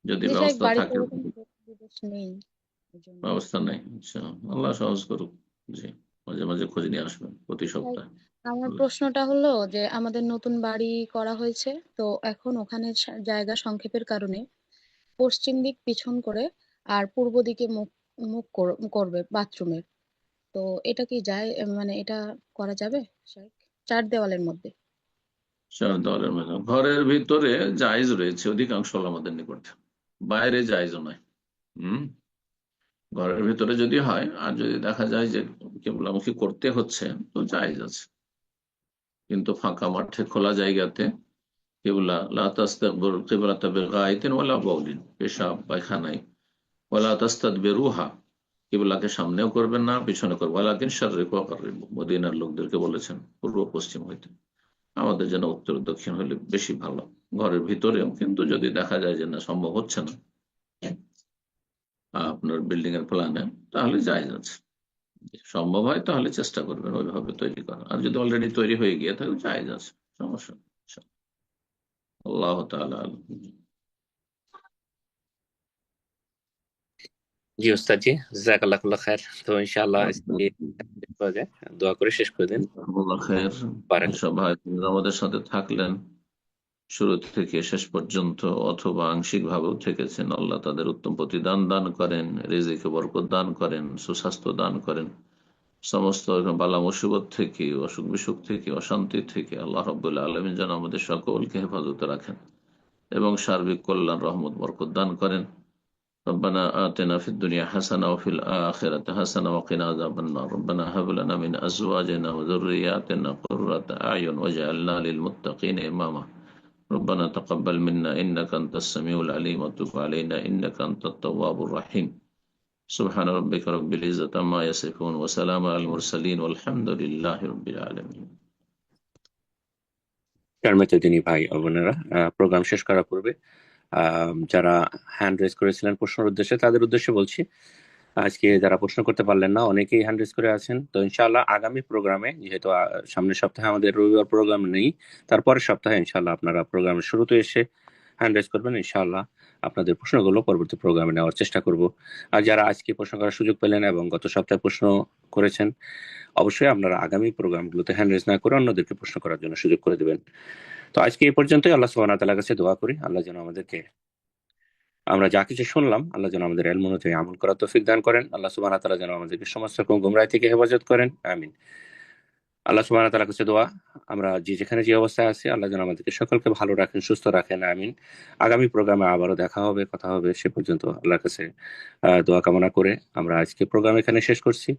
যদি জি শাইখ, ব্যবস্থা বাড়িতে থাকে। ওরকম পরিবেশ নেই এজন্য। ব্যবস্থা নেই, আচ্ছা, আল্লাহ সহজ করুক। জি, মাঝে মাঝে খোঁজ নিয়ে আসবেন প্রতি শাইখ, সপ্তাহে। আমার প্রশ্নটা হলো যে আমাদের নতুন বাড়ি করা হয়েছে, তো এখন ওখানে জায়গা সংক্ষেপের কারণে পশ্চিম দিক পিছন করে আর পূর্ব দিকে মুখ মুখ করবে বাথরুমের। তো এটা কি যায়, মানে এটা করা যাবে শাইখ, 4 দেওয়ালের মধ্যে? 4 দেওয়ালের মধ্যে ঘরের ভিতরে জায়েজ রয়েছে অধিকাংশ ওলামাদের নিকট, বাইরে জায়েজ নয়। হম, ঘরের ভিতরে যদি হয়, আর যদি দেখা যায় যে কিবলামুখী করতে হচ্ছে, তো জায়েজ আছে। কিন্তু ফাঁকা মাঠে, খোলা জায়গাতে কিবলা লা তাস্তাকবির কিবলাতা বিগাইতিন ওয়ালা বাউলিন, পেশাব পায়খানায়, ওয়ালা তাস্তাদবিরুহা, কিবলাকে সামনেও করবেন না, পিছনে করবেন, ওয়ালাকিন শাররিকু ওয়া কাররিবু, মদিনার লোকদেরকে বলেছেন পূর্ব পশ্চিম হইতে। আমাদের জন্য উত্তর দক্ষিণ হলে বেশি ভালো, ঘরের ভিতরেও। কিন্তু যদি দেখা যায় যে না, সম্ভব হচ্ছে না আপনার বিল্ডিং এর প্ল্যানে, তাহলে জায়েজ আছে। সম্ভব হয় তাহলে চেষ্টা করবেন ওইভাবে তৈরি করা, আর যদি অলরেডি তৈরি হয়ে গিয়ে থাকে জায়েজ আছে, সমস্যা নেই। আল্লাহ তাআলা আ'লাম। জি ওস্তাদ জি, জাযাকাল্লাহ খায়ের। তো ইনশাআল্লাহ আজকে দোয়া করে শেষ করে দিন। আল্লাহ খায়ের। সব ভাই আমাদের সাথে থাকলেন শুরু থেকে শেষ পর্যন্ত, অথবা আংশিক ভাবেও থেকেছেন, আল্লাহ তাদের উত্তম প্রতিদান দান করেন, রিজিকে বরকত দান করেন, সুস্বাস্থ্য দান করেন, সমস্ত বালা মুসিবত থেকে, অসুখ বিসুখ থেকে, অশান্তি থেকে আল্লাহ রাব্বুল আলামিন যেন আমাদের সকলকে হেফাজতে রাখেন এবং সার্বিক কল্যাণ, রহমত, বরকত দান করেন। ربنا آتنا في الدنيا حسنة وفي الآخرة حسنة وقنا عذاب النار ربنا هب لنا من أزواجنا وذرياتنا قرة أعين واجعلنا للمتقين إماما ربنا تقبل منا إنك أنت السميع العليم وتب علينا إنك أنت التواب الرحيم سبحان ربك رب العزة عما يصفون وسلام على المرسلين والحمد لله رب العالمين। দিনী ভাই ও বোনেরা, প্রোগ্রাম শেষ করার পূর্বে যারা হ্যান্ড রেজ করেছিলেন প্রশ্নের উদ্দেশ্যে, তাদের উদ্দেশ্যে বলছি, আজকে যারা প্রশ্ন করতে পারলেন না, অনেকেই হ্যান্ড রেজ করে আছেন। তো ইনশাআল্লাহ আগামী প্রোগ্রামে, যেহেতু সামনের সপ্তাহে আমাদের রবিবার প্রোগ্রাম নেই, তারপরের সপ্তাহে ইনশাআল্লাহ আপনারা প্রোগ্রামের শুরুতে এসে হ্যান্ড রেজ করবেন। ইনশাআল্লাহ আপনাদের প্রশ্নগুলো পরবর্তী প্রোগ্রামে নেওয়ার চেষ্টা করব। আর যারা আজকে প্রশ্ন করার সুযোগ পেলেন এবং গত সপ্তাহে প্রশ্ন করেছেন, অবশ্যই আপনারা আগামী প্রোগ্রামগুলোতে হ্যান্ড রেজ না করে অন্যদেরকে প্রশ্ন করার জন্য সুযোগ করে দেবেন। তো আজকে এই পর্যন্তই। আল্লাহ সুবহানাহু ওয়া তাআলার কাছে দোয়া করি, আল্লাহ যেন আমাদেরকে, আমরা যা কিছু শুনলাম, আল্লাহ যেন আমাদের ইলম অনুযায়ী আমল করার তৌফিক দান করেন। আল্লাহ সুবহানাহু ওয়া তাআলা যেন আমাদেরকে সমস্ত রকম গুমরাহি থেকে হেফাজত করেন, আমিন। আল্লাহ সুবহানাহু ওয়া তাআলার কাছে দোয়া, আমরা যেখানে যে অবস্থায় আছি, আল্লাহ যেন আমাদেরকে সকলকে ভালো রাখেন, সুস্থ রাখেন, আমিন। আগামী প্রোগ্রামে আবারও দেখা হবে, কথা হবে। সে পর্যন্ত আল্লাহর কাছে দোয়া কামনা করে আমরা আজকে প্রোগ্রাম এখানে শেষ করছি।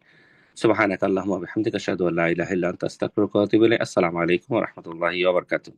সুবহানাকা আল্লাহুম্মা ওয়া বিহামদিকা আশহাদু আল্লা ইলাহা ইল্লা আনতা আস্তাগফিরুকা ওয়া আতুবু ইলাইক। আসসালামু আলাইকুম ওয়া রাহমাতুল্লাহি ওয়া বারাকাতুহু।